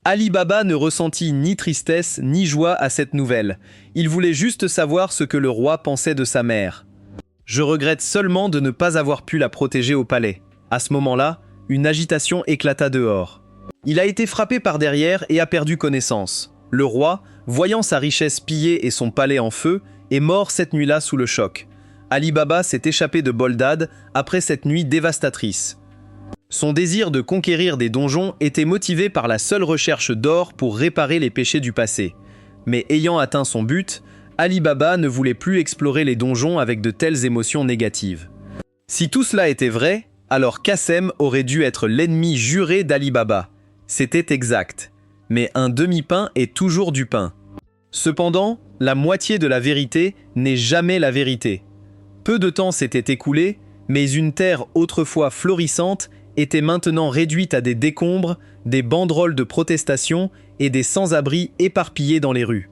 Ali Baba ne ressentit ni tristesse ni joie à cette nouvelle. Il voulait juste savoir ce que le roi pensait de sa mère. « Je regrette seulement de ne pas avoir pu la protéger au palais. » À ce moment-là, une agitation éclata dehors. Il a été frappé par derrière et a perdu connaissance. Le roi, voyant sa richesse pillée et son palais en feu, est mort cette nuit-là sous le choc. Ali Baba s'est échappé de Boldad après cette nuit dévastatrice. Son désir de conquérir des donjons était motivé par la seule recherche d'or pour réparer les péchés du passé. Mais ayant atteint son but, Ali Baba ne voulait plus explorer les donjons avec de telles émotions négatives. Si tout cela était vrai, alors Qassem aurait dû être l'ennemi juré d'Ali Baba. C'était exact. Mais un demi-pain est toujours du pain. Cependant, la moitié de la vérité n'est jamais la vérité. Peu de temps s'était écoulé, mais une terre autrefois florissante était maintenant réduite à des décombres, des banderoles de protestation et des sans-abri éparpillés dans les rues.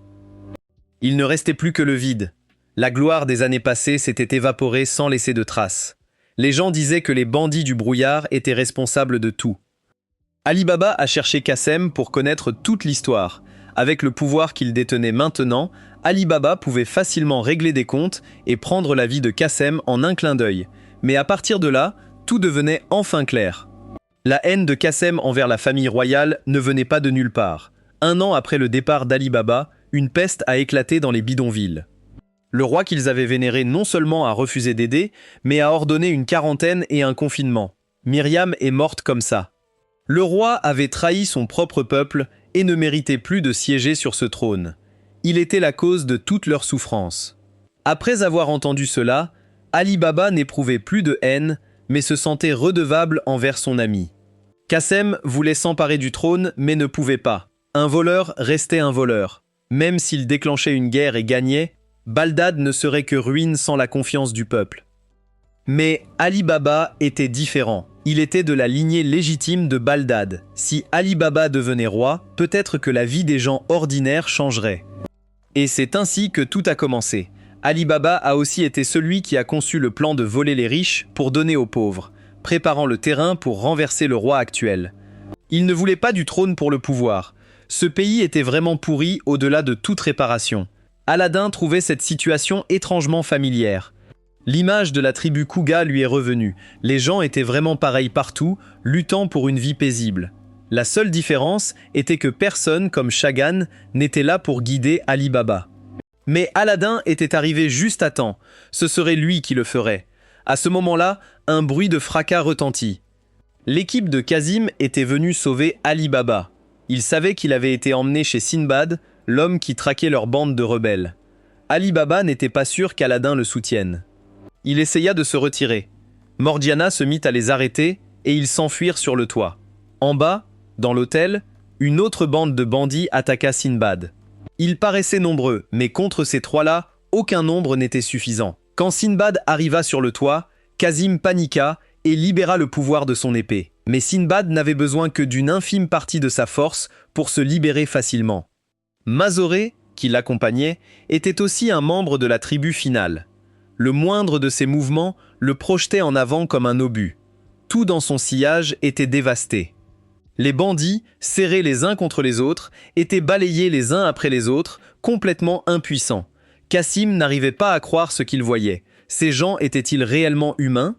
Il ne restait plus que le vide. La gloire des années passées s'était évaporée sans laisser de traces. Les gens disaient que les bandits du brouillard étaient responsables de tout. Ali Baba a cherché Qassem pour connaître toute l'histoire. Avec le pouvoir qu'il détenait maintenant, Ali Baba pouvait facilement régler des comptes et prendre la vie de Qassem en un clin d'œil. Mais à partir de là, tout devenait enfin clair. La haine de Qassem envers la famille royale ne venait pas de nulle part. 1 an après le départ d'Ali Baba, une peste a éclaté dans les bidonvilles. Le roi qu'ils avaient vénéré non seulement a refusé d'aider, mais a ordonné une quarantaine et un confinement. Myriam est morte comme ça. Le roi avait trahi son propre peuple et ne méritait plus de siéger sur ce trône. Il était la cause de toute leur souffrance. Après avoir entendu cela, Ali Baba n'éprouvait plus de haine, mais se sentait redevable envers son ami. Qassem voulait s'emparer du trône, mais ne pouvait pas. Un voleur restait un voleur. Même s'il déclenchait une guerre et gagnait, Baldad ne serait que ruine sans la confiance du peuple. Mais Ali Baba était différent. Il était de la lignée légitime de Baldad. Si Ali Baba devenait roi, peut-être que la vie des gens ordinaires changerait. Et c'est ainsi que tout a commencé. Ali Baba a aussi été celui qui a conçu le plan de voler les riches pour donner aux pauvres, préparant le terrain pour renverser le roi actuel. Il ne voulait pas du trône pour le pouvoir. Ce pays était vraiment pourri au-delà de toute réparation. Aladdin trouvait cette situation étrangement familière. L'image de la tribu Kouga lui est revenue. Les gens étaient vraiment pareils partout, luttant pour une vie paisible. La seule différence était que personne comme Chagan n'était là pour guider Ali Baba. Mais Aladdin était arrivé juste à temps. Ce serait lui qui le ferait. À ce moment-là, un bruit de fracas retentit. L'équipe de Kazim était venue sauver Ali Baba. Ils savaient qu'il avait été emmené chez Sinbad, l'homme qui traquait leur bande de rebelles. Ali Baba n'était pas sûr qu'Aladin le soutienne. Il essaya de se retirer. Morgiana se mit à les arrêter et ils s'enfuirent sur le toit. En bas, dans l'hôtel, une autre bande de bandits attaqua Sinbad. Ils paraissaient nombreux, mais contre ces trois-là, aucun nombre n'était suffisant. Quand Sinbad arriva sur le toit, Kazim paniqua et libéra le pouvoir de son épée. Mais Sinbad n'avait besoin que d'une infime partie de sa force pour se libérer facilement. Mazoré, qui l'accompagnait, était aussi un membre de la tribu finale. Le moindre de ses mouvements le projetait en avant comme un obus. Tout dans son sillage était dévasté. Les bandits, serrés les uns contre les autres, étaient balayés les uns après les autres, complètement impuissants. Cassim n'arrivait pas à croire ce qu'il voyait. Ces gens étaient-ils réellement humains?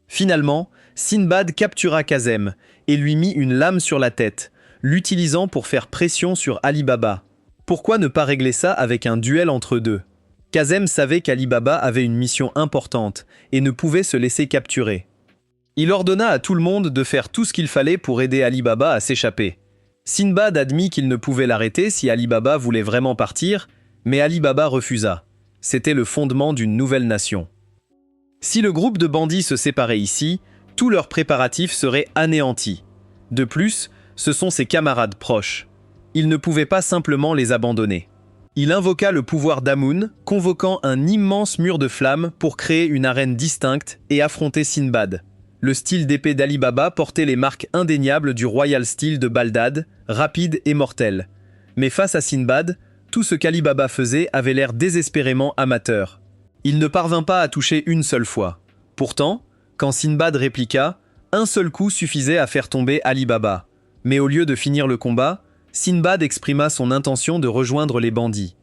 Finalement, Sinbad captura Kazem et lui mit une lame sur la tête, l'utilisant pour faire pression sur Ali Baba. Pourquoi ne pas régler ça avec un duel entre deux? Kazem savait qu'Ali Baba avait une mission importante et ne pouvait se laisser capturer. Il ordonna à tout le monde de faire tout ce qu'il fallait pour aider Ali Baba à s'échapper. Sinbad admit qu'il ne pouvait l'arrêter si Ali Baba voulait vraiment partir, mais Ali Baba refusa. C'était le fondement d'une nouvelle nation. Si le groupe de bandits se séparait ici, tous leurs préparatifs seraient anéantis. De plus, ce sont ses camarades proches. Il ne pouvait pas simplement les abandonner. Il invoqua le pouvoir d'Amun, convoquant un immense mur de flammes pour créer une arène distincte et affronter Sinbad. Le style d'épée d'Ali Baba portait les marques indéniables du royal style de Baldad, rapide et mortel. Mais face à Sinbad, tout ce qu'Ali Baba faisait avait l'air désespérément amateur. Il ne parvint pas à toucher une seule fois. Pourtant, quand Sinbad répliqua, un seul coup suffisait à faire tomber Ali Baba. Mais au lieu de finir le combat, Sinbad exprima son intention de rejoindre les bandits.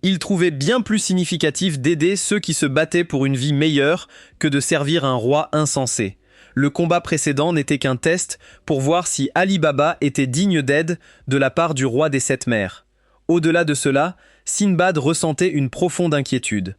Il trouvait bien plus significatif d'aider ceux qui se battaient pour une vie meilleure que de servir un roi insensé. le combat précédent n'était qu'un test pour voir si Ali Baba était digne d'aide de la part du roi des sept mers. Au-delà de cela, Sinbad ressentait une profonde inquiétude.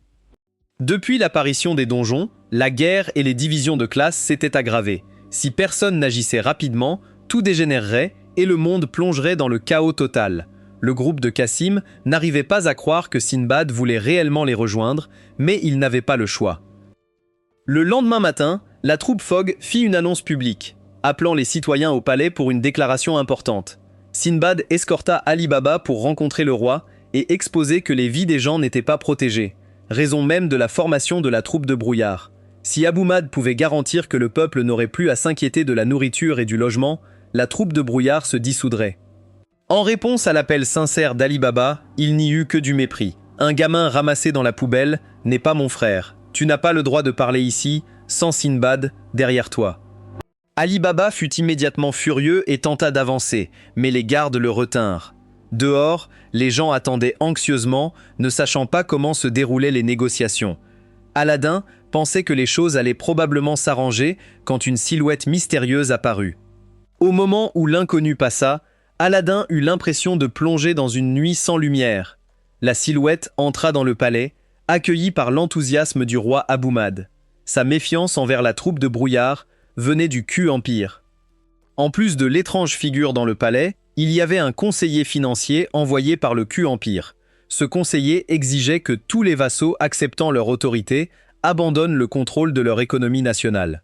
Depuis l'apparition des donjons, la guerre et les divisions de classe s'étaient aggravées. Si personne n'agissait rapidement, tout dégénérerait et le monde plongerait dans le chaos total. Le groupe de Cassim n'arrivait pas à croire que Sinbad voulait réellement les rejoindre, mais il n'avait pas le choix. Le lendemain matin, la troupe Fogg fit une annonce publique, appelant les citoyens au palais pour une déclaration importante. Sinbad escorta Ali Baba pour rencontrer le roi et exposer que les vies des gens n'étaient pas protégées, raison même de la formation de la troupe de brouillard. Si Abu Mad pouvait garantir que le peuple n'aurait plus à s'inquiéter de la nourriture et du logement, la troupe de brouillard se dissoudrait. En réponse à l'appel sincère d'Ali Baba, il n'y eut que du mépris. Un gamin ramassé dans la poubelle n'est pas mon frère. Tu n'as pas le droit de parler ici, sans Sinbad, derrière toi. Ali Baba fut immédiatement furieux et tenta d'avancer, mais les gardes le retinrent. Dehors, les gens attendaient anxieusement, ne sachant pas comment se déroulaient les négociations. Aladdin pensait que les choses allaient probablement s'arranger quand une silhouette mystérieuse apparut. Au moment où l'inconnu passa, Aladdin eut l'impression de plonger dans une nuit sans lumière. La silhouette entra dans le palais, accueilli par l'enthousiasme du roi Abu Mad. Sa méfiance envers la troupe de brouillard venait du Q-Empire. En plus de l'étrange figure dans le palais, il y avait un conseiller financier envoyé par le Q-Empire. Ce conseiller exigeait que tous les vassaux acceptant leur autorité abandonnent le contrôle de leur économie nationale.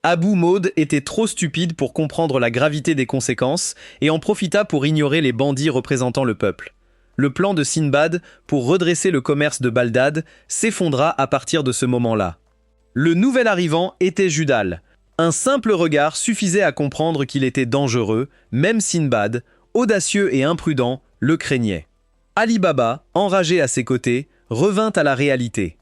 Abu Maud était trop stupide pour comprendre la gravité des conséquences et en profita pour ignorer les bandits représentant le peuple. Le plan de Sinbad pour redresser le commerce de Baldad s'effondra à partir de ce moment-là. Le nouvel arrivant était Judal. Un simple regard suffisait à comprendre qu'il était dangereux, même Sinbad, audacieux et imprudent, le craignait. Ali Baba, enragé à ses côtés, revint à la réalité.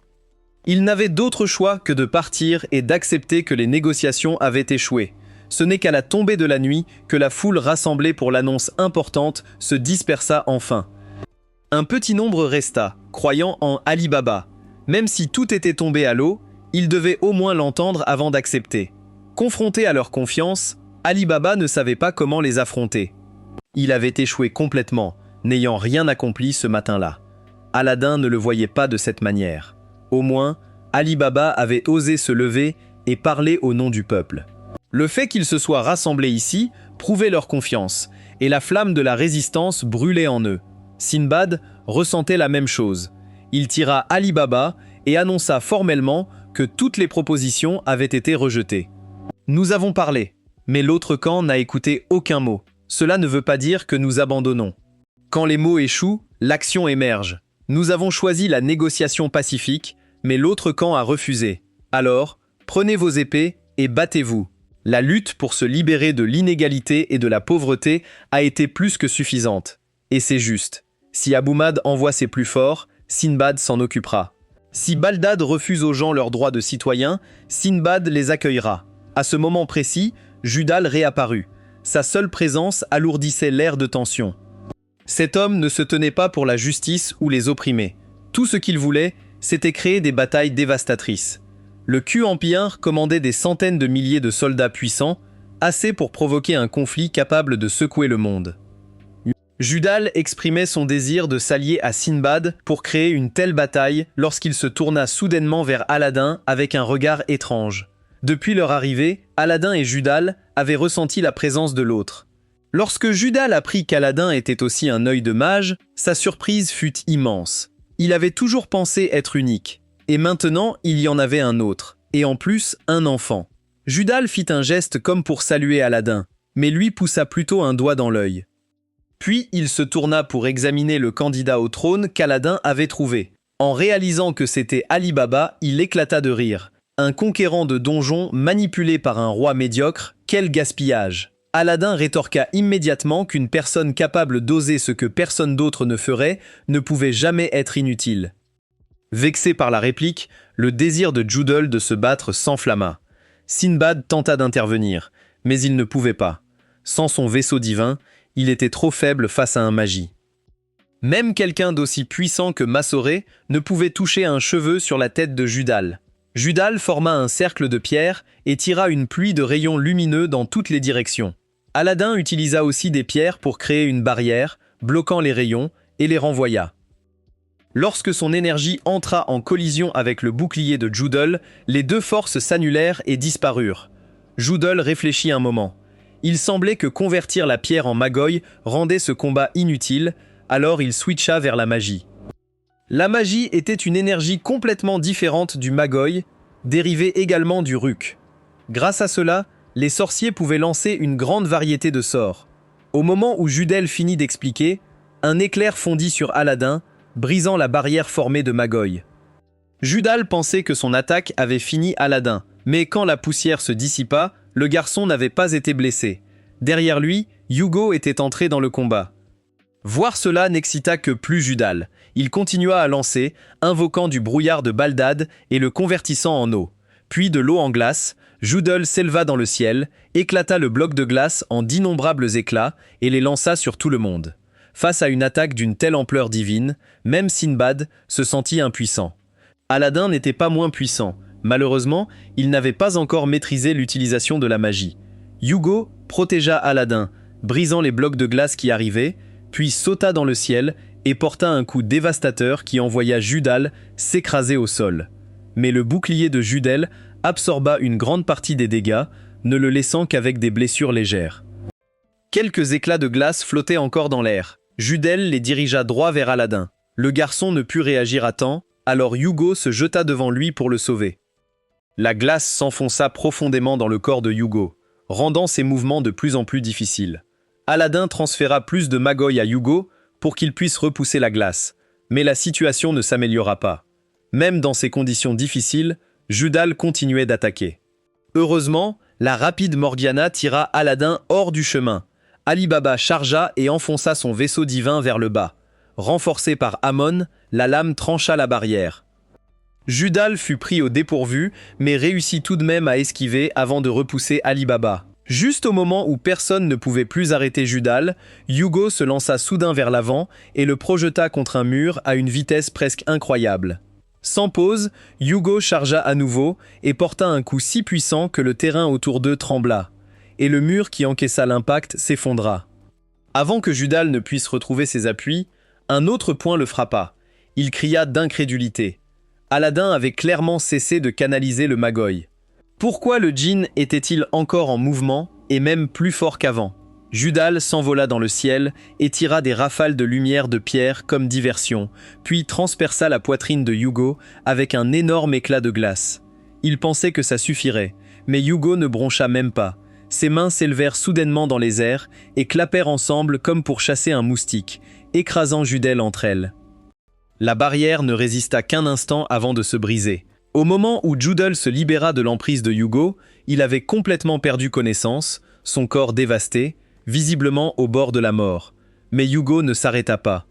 Il n'avait d'autre choix que de partir et d'accepter que les négociations avaient échoué. Ce n'est qu'à la tombée de la nuit que la foule rassemblée pour l'annonce importante se dispersa enfin. Un petit nombre resta, croyant en Ali Baba. Même si tout était tombé à l'eau, ils devaient au moins l'entendre avant d'accepter. Confronté à leur confiance, Ali Baba ne savait pas comment les affronter. Il avait échoué complètement, n'ayant rien accompli ce matin-là. Aladdin ne le voyait pas de cette manière. Au moins, Ali Baba avait osé se lever et parler au nom du peuple. Le fait qu'ils se soient rassemblés ici prouvait leur confiance, et la flamme de la résistance brûlait en eux. Sinbad ressentait la même chose. Il tira Ali Baba et annonça formellement que toutes les propositions avaient été rejetées. Nous avons parlé, mais l'autre camp n'a écouté aucun mot. Cela ne veut pas dire que nous abandonnons. Quand les mots échouent, l'action émerge. Nous avons choisi la négociation pacifique, mais l'autre camp a refusé. Alors, prenez vos épées et battez-vous. La lutte pour se libérer de l'inégalité et de la pauvreté a été plus que suffisante. Et c'est juste. Si Abu Mad envoie ses plus forts, Sinbad s'en occupera. Si Baldad refuse aux gens leurs droits de citoyens, Sinbad les accueillera. À ce moment précis, Judal réapparut. Sa seule présence alourdissait l'air de tension. Cet homme ne se tenait pas pour la justice ou les opprimés. Tout ce qu'il voulait, c'était créer des batailles dévastatrices. Le Q-Empire commandait des centaines de milliers de soldats puissants, assez pour provoquer un conflit capable de secouer le monde. Judal exprimait son désir de s'allier à Sinbad pour créer une telle bataille lorsqu'il se tourna soudainement vers Aladdin avec un regard étrange. Depuis leur arrivée, Aladdin et Judal avaient ressenti la présence de l'autre. Lorsque Judal apprit qu'Aladdin était aussi un œil de mage, sa surprise fut immense. Il avait toujours pensé être unique, et maintenant il y en avait un autre, et en plus un enfant. Judal fit un geste comme pour saluer Aladdin, mais lui poussa plutôt un doigt dans l'œil. Puis il se tourna pour examiner le candidat au trône qu'Aladdin avait trouvé. En réalisant que c'était Ali Baba, il éclata de rire. Un conquérant de donjons manipulé par un roi médiocre, quel gaspillage! Aladdin rétorqua immédiatement qu'une personne capable d'oser ce que personne d'autre ne ferait ne pouvait jamais être inutile. Vexé par la réplique, le désir de Judal de se battre s'enflamma. Sinbad tenta d'intervenir, mais il ne pouvait pas. Sans son vaisseau divin, il était trop faible face à un magi. Même quelqu'un d'aussi puissant que Massoré ne pouvait toucher un cheveu sur la tête de Judal. Judal forma un cercle de pierre et tira une pluie de rayons lumineux dans toutes les directions. Aladin utilisa aussi des pierres pour créer une barrière, bloquant les rayons, et les renvoya. Lorsque son énergie entra en collision avec le bouclier de Judal, les deux forces s'annulèrent et disparurent. Judal réfléchit un moment. Il semblait que convertir la pierre en Magoy rendait ce combat inutile, alors il switcha vers la magie. La magie était une énergie complètement différente du Magoy, dérivée également du Ruk. Grâce à cela, les sorciers pouvaient lancer une grande variété de sorts. Au moment où Judal finit d'expliquer, un éclair fondit sur Aladin, brisant la barrière formée de Magoy. Judal pensait que son attaque avait fini Aladin, mais quand la poussière se dissipa, le garçon n'avait pas été blessé. Derrière lui, Hugo était entré dans le combat. Voir cela n'excita que plus Judal. Il continua à lancer, invoquant du brouillard de Baldad et le convertissant en eau. Puis de l'eau en glace, Judal s'éleva dans le ciel, éclata le bloc de glace en d'innombrables éclats et les lança sur tout le monde. Face à une attaque d'une telle ampleur divine, même Sinbad se sentit impuissant. Aladin n'était pas moins puissant. Malheureusement, il n'avait pas encore maîtrisé l'utilisation de la magie. Hugo protégea Aladin, brisant les blocs de glace qui arrivaient, puis sauta dans le ciel et porta un coup dévastateur qui envoya Judal s'écraser au sol. Mais le bouclier de Judal absorba une grande partie des dégâts, ne le laissant qu'avec des blessures légères. Quelques éclats de glace flottaient encore dans l'air. Judal les dirigea droit vers Aladin. Le garçon ne put réagir à temps, alors Hugo se jeta devant lui pour le sauver. La glace s'enfonça profondément dans le corps de Hugo, rendant ses mouvements de plus en plus difficiles. Aladin transféra plus de Magoy à Hugo pour qu'il puisse repousser la glace, mais la situation ne s'améliora pas. Même dans ces conditions difficiles, Judal continuait d'attaquer. Heureusement, la rapide Morgiana tira Aladin hors du chemin. Ali Baba chargea et enfonça son vaisseau divin vers le bas. Renforcé par Amon, la lame trancha la barrière. Judal fut pris au dépourvu, mais réussit tout de même à esquiver avant de repousser Ali Baba. Juste au moment où personne ne pouvait plus arrêter Judal, Hugo se lança soudain vers l'avant et le projeta contre un mur à une vitesse presque incroyable. Sans pause, Hugo chargea à nouveau et porta un coup si puissant que le terrain autour d'eux trembla, et le mur qui encaissa l'impact s'effondra. Avant que Judal ne puisse retrouver ses appuis, un autre point le frappa. Il cria d'incrédulité. Aladin avait clairement cessé de canaliser le Magoy. Pourquoi le djinn était-il encore en mouvement et même plus fort qu'avant? Judal s'envola dans le ciel et tira des rafales de lumière de pierre comme diversion, puis transperça la poitrine de Hugo avec un énorme éclat de glace. Il pensait que ça suffirait, mais Hugo ne broncha même pas. Ses mains s'élevèrent soudainement dans les airs et clapèrent ensemble comme pour chasser un moustique, écrasant Judal entre elles. La barrière ne résista qu'un instant avant de se briser. Au moment où Judal se libéra de l'emprise de Hugo, il avait complètement perdu connaissance, son corps dévasté, visiblement au bord de la mort. Mais Hugo ne s'arrêta pas.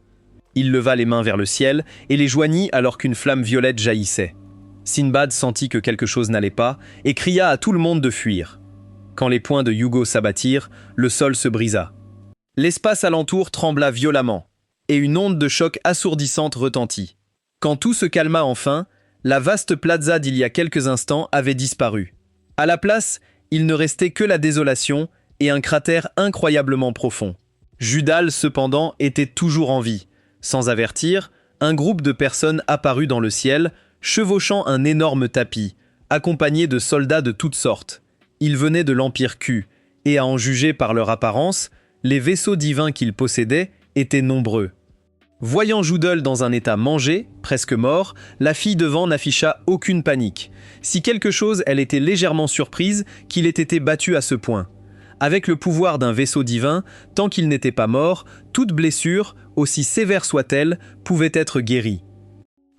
Il leva les mains vers le ciel et les joignit alors qu'une flamme violette jaillissait. Sinbad sentit que quelque chose n'allait pas et cria à tout le monde de fuir. Quand les poings de Hugo s'abattirent, le sol se brisa. L'espace alentour trembla violemment, et une onde de choc assourdissante retentit. Quand tout se calma enfin, la vaste plaza d'il y a quelques instants avait disparu. À la place, il ne restait que la désolation et un cratère incroyablement profond. Judal, cependant, était toujours en vie. Sans avertir, un groupe de personnes apparut dans le ciel, chevauchant un énorme tapis, accompagné de soldats de toutes sortes. Ils venaient de l'Empire Q, et à en juger par leur apparence, les vaisseaux divins qu'ils possédaient étaient nombreux. Voyant Judal dans un état mangé, presque mort, la fille devant n'afficha aucune panique. Si quelque chose, elle était légèrement surprise qu'il ait été battu à ce point. Avec le pouvoir d'un vaisseau divin, tant qu'il n'était pas mort, toute blessure, aussi sévère soit-elle, pouvait être guérie.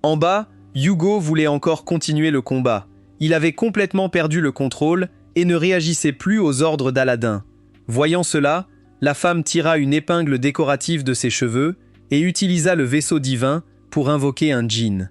En bas, Hugo voulait encore continuer le combat. Il avait complètement perdu le contrôle et ne réagissait plus aux ordres d'Aladin. Voyant cela, la femme tira une épingle décorative de ses cheveux et utilisa le vaisseau divin pour invoquer un djinn.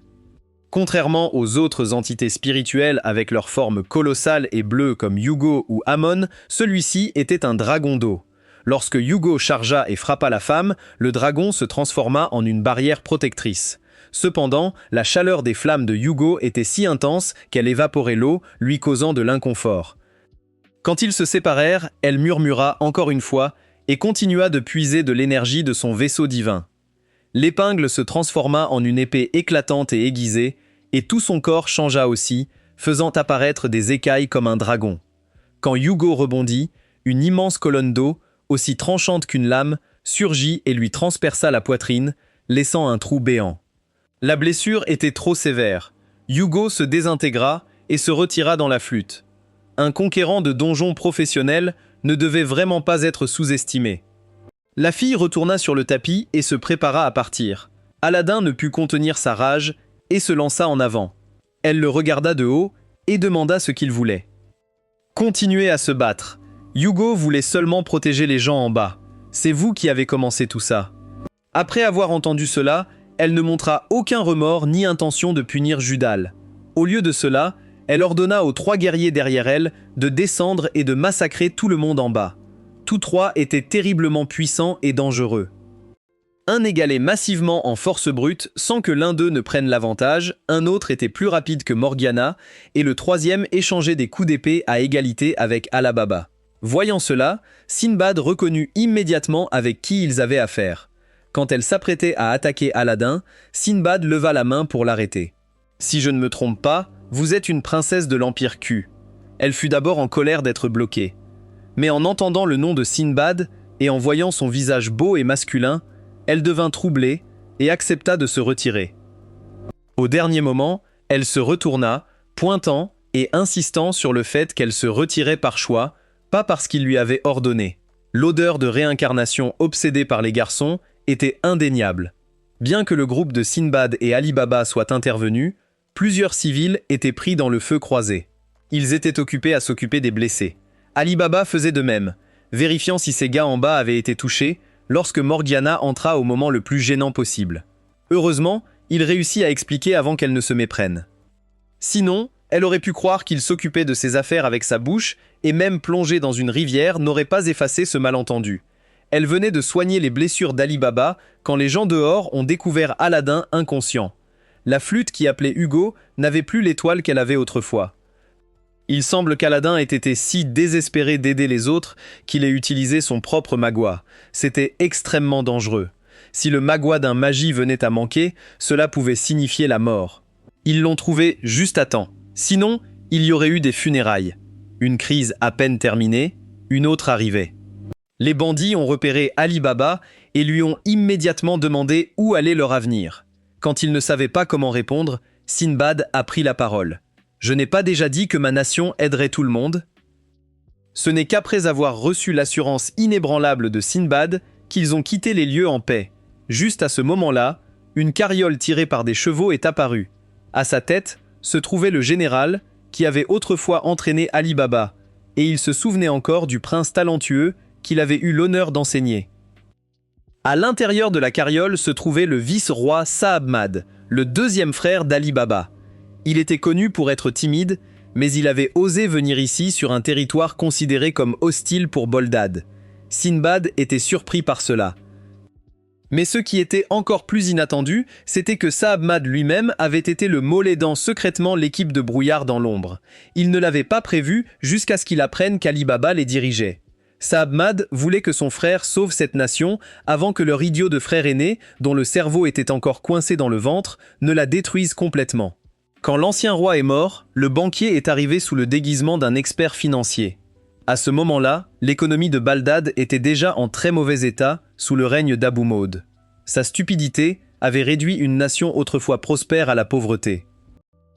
Contrairement aux autres entités spirituelles avec leur forme colossale et bleue comme Hugo ou Amon, celui-ci était un dragon d'eau. Lorsque Hugo chargea et frappa la femme, le dragon se transforma en une barrière protectrice. Cependant, la chaleur des flammes de Hugo était si intense qu'elle évaporait l'eau, lui causant de l'inconfort. Quand ils se séparèrent, elle murmura encore une fois et continua de puiser de l'énergie de son vaisseau divin. L'épingle se transforma en une épée éclatante et aiguisée, et tout son corps changea aussi, faisant apparaître des écailles comme un dragon. Quand Hugo rebondit, une immense colonne d'eau, aussi tranchante qu'une lame, surgit et lui transperça la poitrine, laissant un trou béant. La blessure était trop sévère. Hugo se désintégra et se retira dans la flûte. Un conquérant de donjons professionnel ne devait vraiment pas être sous-estimé. La fille retourna sur le tapis et se prépara à partir. Aladdin ne put contenir sa rage et se lança en avant. Elle le regarda de haut et demanda ce qu'il voulait. Continuez à se battre. Hugo voulait seulement protéger les gens en bas. C'est vous qui avez commencé tout ça. Après avoir entendu cela, elle ne montra aucun remords ni intention de punir Judal. Au lieu de cela, elle ordonna aux 3 guerriers derrière elle de descendre et de massacrer tout le monde en bas. Tous 3 étaient terriblement puissants et dangereux. Un égalait massivement en force brute sans que l'un d'eux ne prenne l'avantage, un autre était plus rapide que Morgiana, et le 3e échangeait des coups d'épée à égalité avec Ali Baba. Voyant cela, Sinbad reconnut immédiatement avec qui ils avaient affaire. Quand elle s'apprêtait à attaquer Aladdin, Sinbad leva la main pour l'arrêter. « Si je ne me trompe pas, vous êtes une princesse de l'Empire Q. » Elle fut d'abord en colère d'être bloquée. Mais en entendant le nom de Sinbad et en voyant son visage beau et masculin, elle devint troublée et accepta de se retirer. Au dernier moment, elle se retourna, pointant et insistant sur le fait qu'elle se retirait par choix, pas parce qu'il lui avait ordonné. L'odeur de réincarnation obsédée par les garçons était indéniable. Bien que le groupe de Sinbad et Ali Baba soit intervenu, plusieurs civils étaient pris dans le feu croisé. Ils étaient occupés à s'occuper des blessés. Ali Baba faisait de même, vérifiant si ses gars en bas avaient été touchés, lorsque Morgiana entra au moment le plus gênant possible. Heureusement, il réussit à expliquer avant qu'elle ne se méprenne. Sinon, elle aurait pu croire qu'il s'occupait de ses affaires avec sa bouche et même plonger dans une rivière n'aurait pas effacé ce malentendu. Elle venait de soigner les blessures d'Ali Baba quand les gens dehors ont découvert Aladdin inconscient. La flûte qui appelait Hugo n'avait plus l'étoile qu'elle avait autrefois. Il semble qu'Aladin ait été si désespéré d'aider les autres qu'il ait utilisé son propre magua. C'était extrêmement dangereux. Si le magua d'un magi venait à manquer, cela pouvait signifier la mort. Ils l'ont trouvé juste à temps. Sinon, il y aurait eu des funérailles. Une crise à peine terminée, une autre arrivait. Les bandits ont repéré Ali Baba et lui ont immédiatement demandé où allait leur avenir. Quand il ne savait pas comment répondre, Sinbad a pris la parole. « Je n'ai pas déjà dit que ma nation aiderait tout le monde ?» Ce n'est qu'après avoir reçu l'assurance inébranlable de Sinbad qu'ils ont quitté les lieux en paix. Juste à ce moment-là, une carriole tirée par des chevaux est apparue. À sa tête se trouvait le général qui avait autrefois entraîné Ali Baba, et il se souvenait encore du prince talentueux qu'il avait eu l'honneur d'enseigner. À l'intérieur de la carriole se trouvait le vice-roi Sahabmad, le 2e frère d'Ali Baba. Il était connu pour être timide, mais il avait osé venir ici sur un territoire considéré comme hostile pour Boldad. Sinbad était surpris par cela. Mais ce qui était encore plus inattendu, c'était que Sahabmad lui-même avait été le mot aidant secrètement l'équipe de brouillard dans l'ombre. Il ne l'avait pas prévu jusqu'à ce qu'il apprenne qu'Ali Baba les dirigeait. Sahabmad voulait que son frère sauve cette nation avant que leur idiot de frère aîné, dont le cerveau était encore coincé dans le ventre, ne la détruise complètement. Quand l'ancien roi est mort, le banquier est arrivé sous le déguisement d'un expert financier. À ce moment-là, l'économie de Baldad était déjà en très mauvais état sous le règne d'Abu Maud. Sa stupidité avait réduit une nation autrefois prospère à la pauvreté.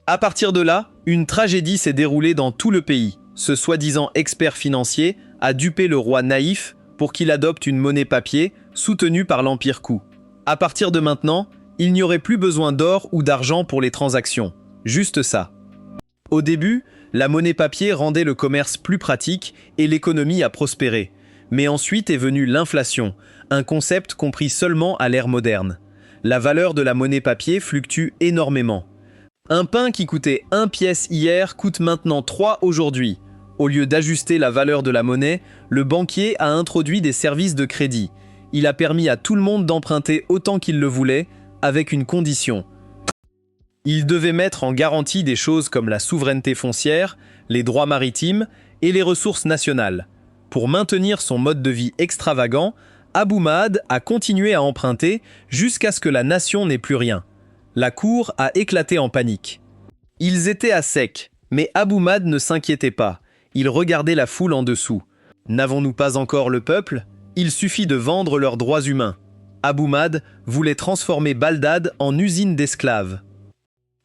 À partir de là, une tragédie s'est déroulée dans tout le pays. Ce soi-disant expert financier a dupé le roi naïf pour qu'il adopte une monnaie papier soutenue par l'Empire Q. À partir de maintenant, il n'y aurait plus besoin d'or ou d'argent pour les transactions. Juste ça. Au début, la monnaie papier rendait le commerce plus pratique et l'économie a prospéré. Mais ensuite est venue l'inflation, un concept compris seulement à l'ère moderne. La valeur de la monnaie papier fluctue énormément. Un pain qui coûtait 1 pièce hier coûte maintenant 3 aujourd'hui. Au lieu d'ajuster la valeur de la monnaie, le banquier a introduit des services de crédit. Il a permis à tout le monde d'emprunter autant qu'il le voulait, avec une condition. Il devait mettre en garantie des choses comme la souveraineté foncière, les droits maritimes et les ressources nationales. Pour maintenir son mode de vie extravagant, Abu Mahd a continué à emprunter jusqu'à ce que la nation n'ait plus rien. La cour a éclaté en panique. Ils étaient à sec, mais Abu Mahd ne s'inquiétait pas. Il regardait la foule en dessous. N'avons-nous pas encore le peuple? Il suffit de vendre leurs droits humains. Abu Mahd voulait transformer Bagdad en usine d'esclaves.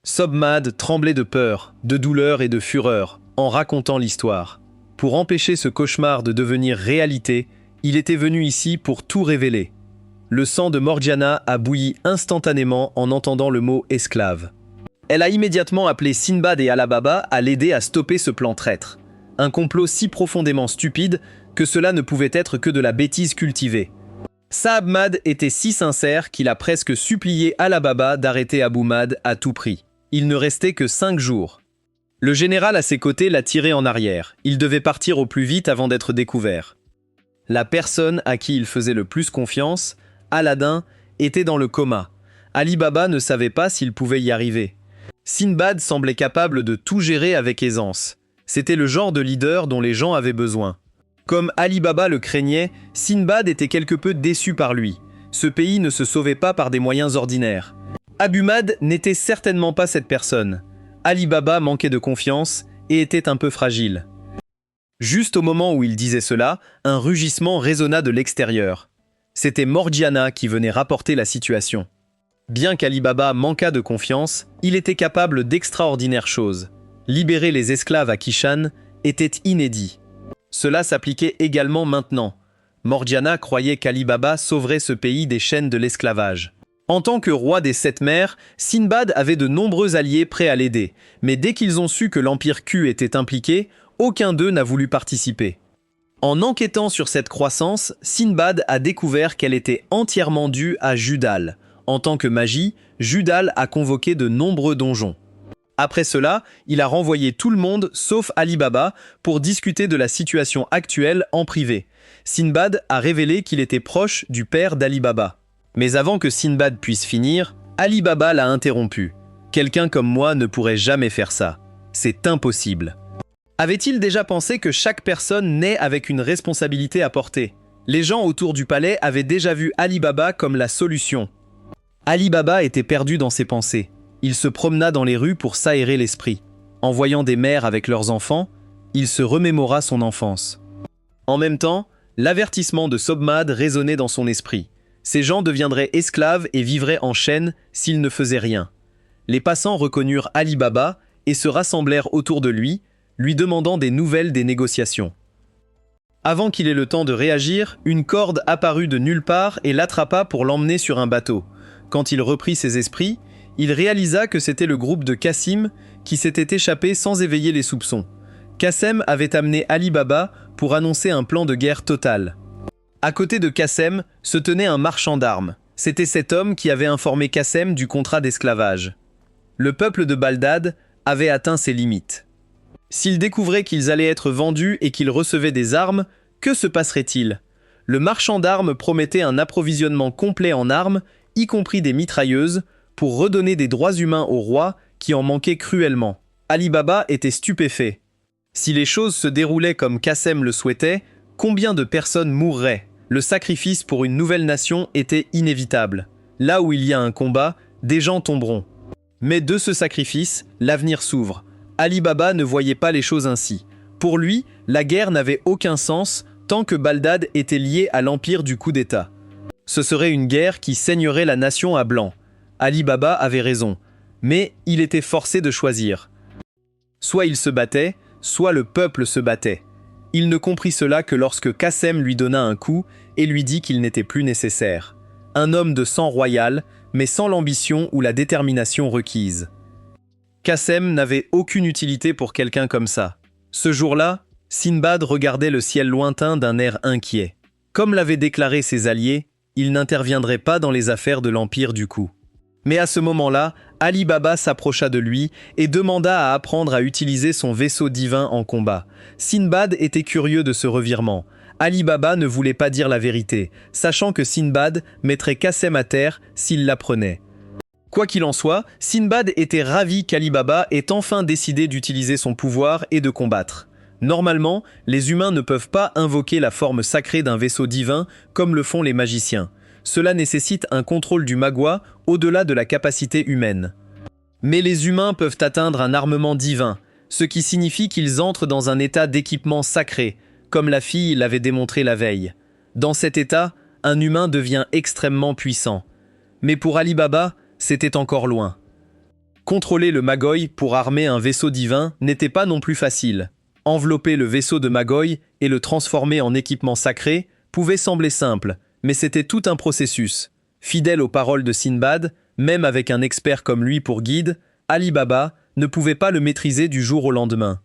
Sobmad tremblait de peur, de douleur et de fureur en racontant l'histoire. Pour empêcher ce cauchemar de devenir réalité, il était venu ici pour tout révéler. Le sang de Morgiana a bouilli instantanément en entendant le mot « esclave ». Elle a immédiatement appelé Sinbad et Ali Baba à l'aider à stopper ce plan traître. Un complot si profondément stupide que cela ne pouvait être que de la bêtise cultivée. Saab Mahd était si sincère qu'il a presque supplié Ali Baba d'arrêter Abu Mahd à tout prix. Il ne restait que 5 jours. Le général à ses côtés l'a tiré en arrière. Il devait partir au plus vite avant d'être découvert. La personne à qui il faisait le plus confiance, Aladdin, était dans le coma. Ali Baba ne savait pas s'il pouvait y arriver. Sinbad semblait capable de tout gérer avec aisance. C'était le genre de leader dont les gens avaient besoin. Comme Ali Baba le craignait, Sinbad était quelque peu déçu par lui. Ce pays ne se sauvait pas par des moyens ordinaires. Abu Mahd n'était certainement pas cette personne. Ali Baba manquait de confiance et était un peu fragile. Juste au moment où il disait cela, un rugissement résonna de l'extérieur. C'était Morgiana qui venait rapporter la situation. Bien qu'Ali Baba manquât de confiance, il était capable d'extraordinaires choses. Libérer les esclaves à Kishan était inédit. Cela s'appliquait également maintenant. Morgiana croyait qu'Ali Baba sauverait ce pays des chaînes de l'esclavage. En tant que roi des 7 mers, Sinbad avait de nombreux alliés prêts à l'aider, mais dès qu'ils ont su que l'Empire Q était impliqué, aucun d'eux n'a voulu participer. En enquêtant sur cette croissance, Sinbad a découvert qu'elle était entièrement due à Judal. En tant que magie, Judal a convoqué de nombreux donjons. Après cela, il a renvoyé tout le monde sauf Ali Baba pour discuter de la situation actuelle en privé. Sinbad a révélé qu'il était proche du père d'Ali Baba. Mais avant que Sinbad puisse finir, Ali Baba l'a interrompu. Quelqu'un comme moi ne pourrait jamais faire ça. C'est impossible. Avait-il déjà pensé que chaque personne naît avec une responsabilité à porter? Les gens autour du palais avaient déjà vu Ali Baba comme la solution. Ali Baba était perdu dans ses pensées. Il se promena dans les rues pour s'aérer l'esprit. En voyant des mères avec leurs enfants, il se remémora son enfance. En même temps, l'avertissement de Sobmad résonnait dans son esprit. Ces gens deviendraient esclaves et vivraient en chaîne s'ils ne faisaient rien. Les passants reconnurent Ali Baba et se rassemblèrent autour de lui demandant des nouvelles des négociations. Avant qu'il ait le temps de réagir, une corde apparut de nulle part et l'attrapa pour l'emmener sur un bateau. Quand il reprit ses esprits, il réalisa que c'était le groupe de Kassim qui s'était échappé sans éveiller les soupçons. Qassem avait amené Ali Baba pour annoncer un plan de guerre total. À côté de Qassem se tenait un marchand d'armes. C'était cet homme qui avait informé Qassem du contrat d'esclavage. Le peuple de Bagdad avait atteint ses limites. S'ils découvraient qu'ils allaient être vendus et qu'ils recevaient des armes, que se passerait-il? Le marchand d'armes promettait un approvisionnement complet en armes, y compris des mitrailleuses, pour redonner des droits humains au roi qui en manquait cruellement. Ali Baba était stupéfait. Si les choses se déroulaient comme Qassem le souhaitait, combien de personnes mourraient? Le sacrifice pour une nouvelle nation était inévitable. Là où il y a un combat, des gens tomberont. Mais de ce sacrifice, l'avenir s'ouvre. Ali Baba ne voyait pas les choses ainsi. Pour lui, la guerre n'avait aucun sens tant que Bagdad était lié à l'empire du coup d'État. Ce serait une guerre qui saignerait la nation à blanc. Ali Baba avait raison, mais il était forcé de choisir. Soit il se battait, soit le peuple se battait. Il ne comprit cela que lorsque Qassem lui donna un coup et lui dit qu'il n'était plus nécessaire. Un homme de sang royal, mais sans l'ambition ou la détermination requise. Qassem n'avait aucune utilité pour quelqu'un comme ça. Ce jour-là, Sinbad regardait le ciel lointain d'un air inquiet. Comme l'avaient déclaré ses alliés, il n'interviendrait pas dans les affaires de l'Empire du coup. Mais à ce moment-là, Ali Baba s'approcha de lui et demanda à apprendre à utiliser son vaisseau divin en combat. Sinbad était curieux de ce revirement. Ali Baba ne voulait pas dire la vérité, sachant que Sinbad mettrait Qassem à terre s'il l'apprenait. Quoi qu'il en soit, Sinbad était ravi qu'Ali Baba ait enfin décidé d'utiliser son pouvoir et de combattre. Normalement, les humains ne peuvent pas invoquer la forme sacrée d'un vaisseau divin comme le font les magiciens. Cela nécessite un contrôle du Magua au-delà de la capacité humaine. Mais les humains peuvent atteindre un armement divin, ce qui signifie qu'ils entrent dans un état d'équipement sacré, comme la fille l'avait démontré la veille. Dans cet état, un humain devient extrêmement puissant. Mais pour Ali Baba, c'était encore loin. Contrôler le Magoi pour armer un vaisseau divin n'était pas non plus facile. Envelopper le vaisseau de Magoi et le transformer en équipement sacré pouvait sembler simple, mais c'était tout un processus. Fidèle aux paroles de Sinbad, même avec un expert comme lui pour guide, Ali Baba ne pouvait pas le maîtriser du jour au lendemain.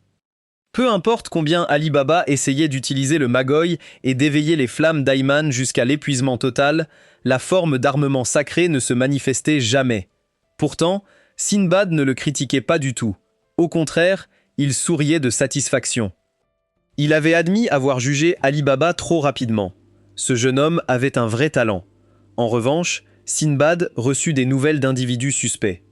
Peu importe combien Ali Baba essayait d'utiliser le Magoi et d'éveiller les flammes d'Ayman jusqu'à l'épuisement total, la forme d'armement sacré ne se manifestait jamais. Pourtant, Sinbad ne le critiquait pas du tout. Au contraire, il souriait de satisfaction. Il avait admis avoir jugé Ali Baba trop rapidement. Ce jeune homme avait un vrai talent. En revanche, Sinbad reçut des nouvelles d'individus suspects.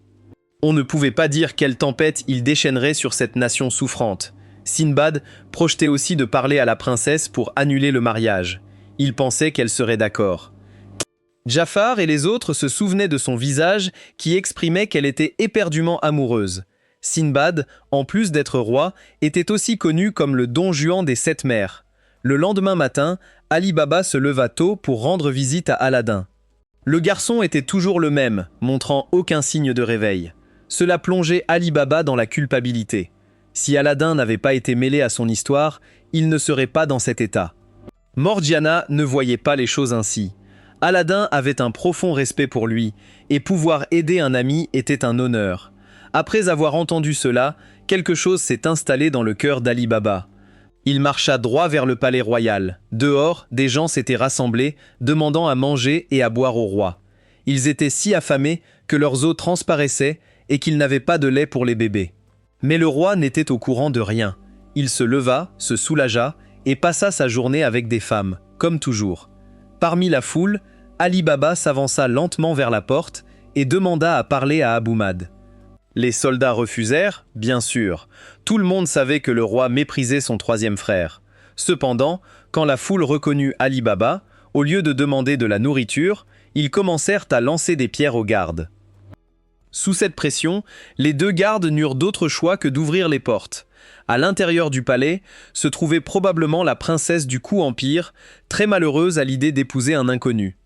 On ne pouvait pas dire quelle tempête il déchaînerait sur cette nation souffrante. Sinbad projetait aussi de parler à la princesse pour annuler le mariage. Il pensait qu'elle serait d'accord. Jafar et les autres se souvenaient de son visage qui exprimait qu'elle était éperdument amoureuse. Sinbad, en plus d'être roi, était aussi connu comme le Don Juan des 7 mers. Le lendemain matin, Ali Baba se leva tôt pour rendre visite à Aladdin. Le garçon était toujours le même, montrant aucun signe de réveil. Cela plongeait Ali Baba dans la culpabilité. Si Aladdin n'avait pas été mêlé à son histoire, il ne serait pas dans cet état. Morgiana ne voyait pas les choses ainsi. Aladdin avait un profond respect pour lui, et pouvoir aider un ami était un honneur. Après avoir entendu cela, quelque chose s'est installé dans le cœur d'Ali Baba. Il marcha droit vers le palais royal. Dehors, des gens s'étaient rassemblés, demandant à manger et à boire au roi. Ils étaient si affamés que leurs os transparaissaient et qu'ils n'avaient pas de lait pour les bébés. Mais le roi n'était au courant de rien. Il se leva, se soulagea et passa sa journée avec des femmes, comme toujours. Parmi la foule, Ali Baba s'avança lentement vers la porte et demanda à parler à Aboumad. Les soldats refusèrent, bien sûr. Tout le monde savait que le roi méprisait son troisième frère. Cependant, quand la foule reconnut Ali Baba, au lieu de demander de la nourriture, ils commencèrent à lancer des pierres aux gardes. Sous cette pression, les 2 gardes n'eurent d'autre choix que d'ouvrir les portes. À l'intérieur du palais se trouvait probablement la princesse du Cou-Empire, très malheureuse à l'idée d'épouser un inconnu.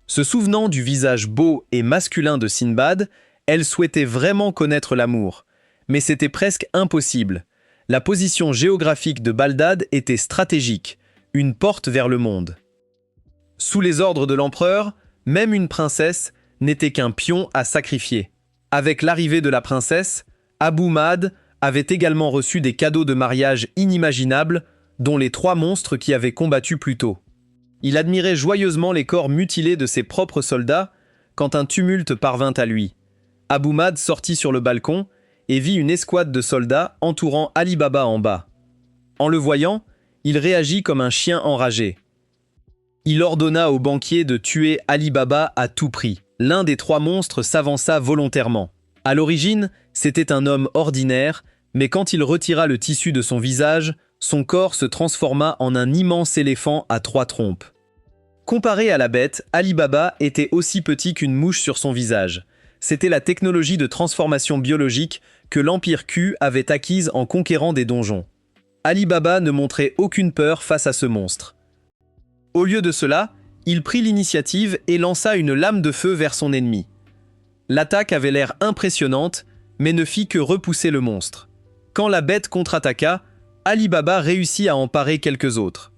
Se souvenant du visage beau et masculin de Sinbad, elle souhaitait vraiment connaître l'amour. Mais c'était presque impossible. La position géographique de Baldad était stratégique, une porte vers le monde. Sous les ordres de l'empereur, même une princesse n'était qu'un pion à sacrifier. Avec l'arrivée de la princesse, Aboumad avait également reçu des cadeaux de mariage inimaginables, dont les 3 monstres qui avaient combattu plus tôt. Il admirait joyeusement les corps mutilés de ses propres soldats quand un tumulte parvint à lui. Aboumad sortit sur le balcon et vit une escouade de soldats entourant Ali Baba en bas. En le voyant, il réagit comme un chien enragé. Il ordonna au banquier de tuer Ali Baba à tout prix. L'un des 3 monstres s'avança volontairement. À l'origine, c'était un homme ordinaire, mais quand il retira le tissu de son visage, son corps se transforma en un immense éléphant à 3 trompes. Comparé à la bête, Ali Baba était aussi petit qu'une mouche sur son visage. C'était la technologie de transformation biologique que l'Empire Q avait acquise en conquérant des donjons. Ali Baba ne montrait aucune peur face à ce monstre. Au lieu de cela, il prit l'initiative et lança une lame de feu vers son ennemi. L'attaque avait l'air impressionnante, mais ne fit que repousser le monstre. Quand la bête contre-attaqua, Ali Baba réussit à en parer quelques autres.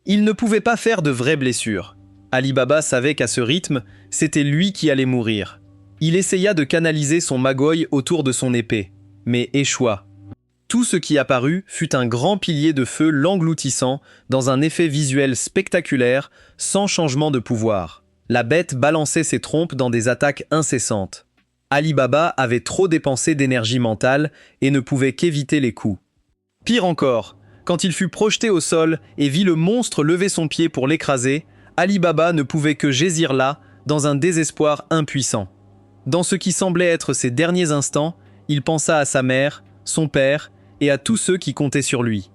Il ne pouvait pas faire de vraies blessures. Ali Baba savait qu'à ce rythme, c'était lui qui allait mourir. Il essaya de canaliser son Magoi autour de son épée, mais échoua. Tout ce qui apparut fut un grand pilier de feu l'engloutissant dans un effet visuel spectaculaire, sans changement de pouvoir. La bête balançait ses trompes dans des attaques incessantes. Ali Baba avait trop dépensé d'énergie mentale et ne pouvait qu'éviter les coups. Pire encore, quand il fut projeté au sol et vit le monstre lever son pied pour l'écraser, Ali Baba ne pouvait que jaisir là, dans un désespoir impuissant. Dans ce qui semblait être ses derniers instants, il pensa à sa mère, son père et à tous ceux qui comptaient sur lui.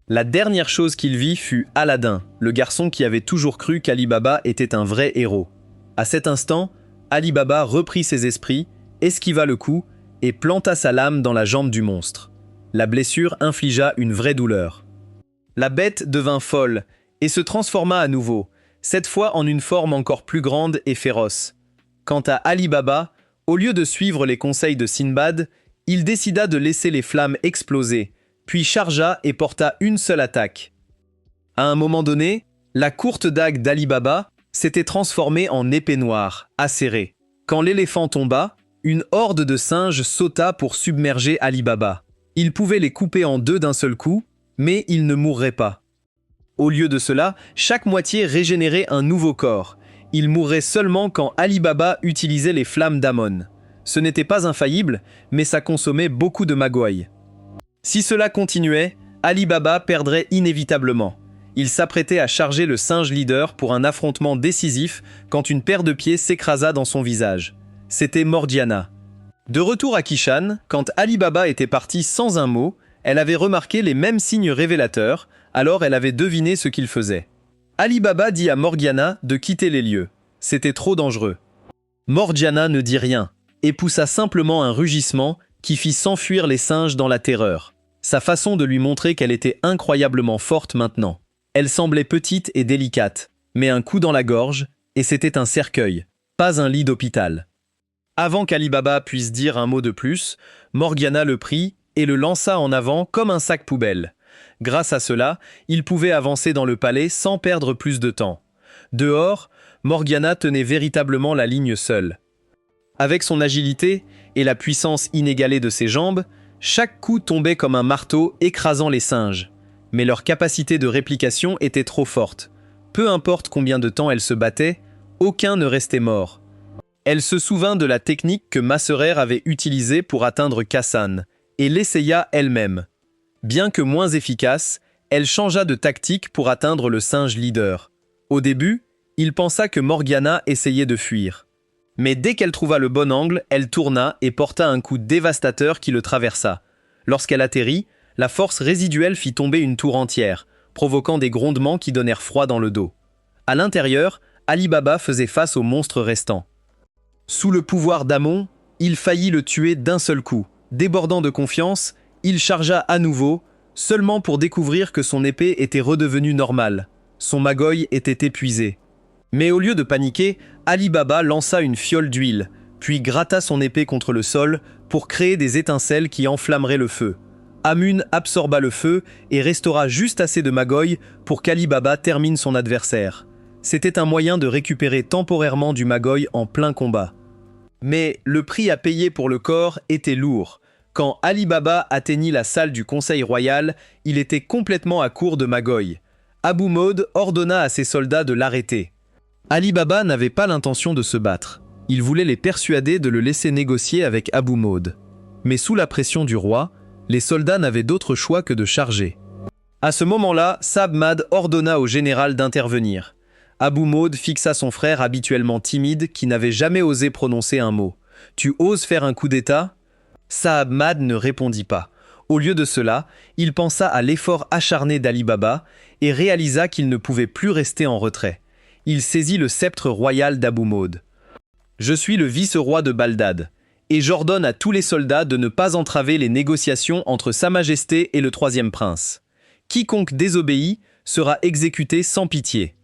La dernière chose qu'il vit fut Aladdin, le garçon qui avait toujours cru qu'Ali Baba était un vrai héros. À cet instant, Ali Baba reprit ses esprits, esquiva le coup et planta sa lame dans la jambe du monstre. La blessure infligea une vraie douleur. La bête devint folle et se transforma à nouveau, cette fois en une forme encore plus grande et féroce. Quant à Ali Baba, au lieu de suivre les conseils de Sinbad, il décida de laisser les flammes exploser, puis chargea et porta une seule attaque. À un moment donné, la courte dague d'Ali Baba s'était transformée en épée noire, acérée. Quand l'éléphant tomba, une horde de singes sauta pour submerger Ali Baba. Il pouvait les couper en deux d'un seul coup, mais il ne mourrait pas. Au lieu de cela, chaque moitié régénérait un nouveau corps. Il mourrait seulement quand Ali Baba utilisait les flammes d'Amon. Ce n'était pas infaillible, mais ça consommait beaucoup de magouilles. Si cela continuait, Ali Baba perdrait inévitablement. Il s'apprêtait à charger le singe leader pour un affrontement décisif quand une paire de pieds s'écrasa dans son visage. C'était Morgiana. De retour à Kishan, quand Ali Baba était parti sans un mot, elle avait remarqué les mêmes signes révélateurs, alors elle avait deviné ce qu'il faisait. Ali Baba dit à Morgiana de quitter les lieux. C'était trop dangereux. Morgiana ne dit rien, et poussa simplement un rugissement qui fit s'enfuir les singes dans la terreur. Sa façon de lui montrer qu'elle était incroyablement forte maintenant. Elle semblait petite et délicate, mais un coup dans la gorge, et c'était un cercueil, pas un lit d'hôpital. Avant qu'Ali Baba puisse dire un mot de plus, Morgiana le prit et le lança en avant comme un sac poubelle. Grâce à cela, il pouvait avancer dans le palais sans perdre plus de temps. Dehors, Morgiana tenait véritablement la ligne seule. Avec son agilité et la puissance inégalée de ses jambes, chaque coup tombait comme un marteau écrasant les singes. Mais leur capacité de réplication était trop forte. Peu importe combien de temps elles se battaient, aucun ne restait mort. Elle se souvint de la technique que Masserer avait utilisée pour atteindre Kassan, et l'essaya elle-même. Bien que moins efficace, elle changea de tactique pour atteindre le singe leader. Au début, il pensa que Morgiana essayait de fuir. Mais dès qu'elle trouva le bon angle, elle tourna et porta un coup dévastateur qui le traversa. Lorsqu'elle atterrit, la force résiduelle fit tomber une tour entière, provoquant des grondements qui donnèrent froid dans le dos. À l'intérieur, Ali Baba faisait face au monstre restant. Sous le pouvoir d'Amon, il faillit le tuer d'un seul coup. Débordant de confiance, il chargea à nouveau, seulement pour découvrir que son épée était redevenue normale. Son magoï était épuisé. Mais au lieu de paniquer, Ali Baba lança une fiole d'huile, puis gratta son épée contre le sol pour créer des étincelles qui enflammeraient le feu. Amun absorba le feu et restaura juste assez de magoï pour qu'Ali Baba termine son adversaire. C'était un moyen de récupérer temporairement du magoï en plein combat. Mais le prix à payer pour le corps était lourd. Quand Ali Baba atteignit la salle du Conseil royal, il était complètement à court de magoï. Abou Maud ordonna à ses soldats de l'arrêter. Ali Baba n'avait pas l'intention de se battre. Il voulait les persuader de le laisser négocier avec Abou Maud. Mais sous la pression du roi, les soldats n'avaient d'autre choix que de charger. À ce moment-là, Sabmad ordonna au général d'intervenir. Abou Maud fixa son frère habituellement timide qui n'avait jamais osé prononcer un mot. « Tu oses faire un coup d'état » Sabmad ne répondit pas. Au lieu de cela, il pensa à l'effort acharné d'Ali Baba et réalisa qu'il ne pouvait plus rester en retrait. Il saisit le sceptre royal d'Abou Maud. « Je suis le vice-roi de Baldad, et j'ordonne à tous les soldats de ne pas entraver les négociations entre Sa Majesté et le troisième prince. Quiconque désobéit sera exécuté sans pitié. »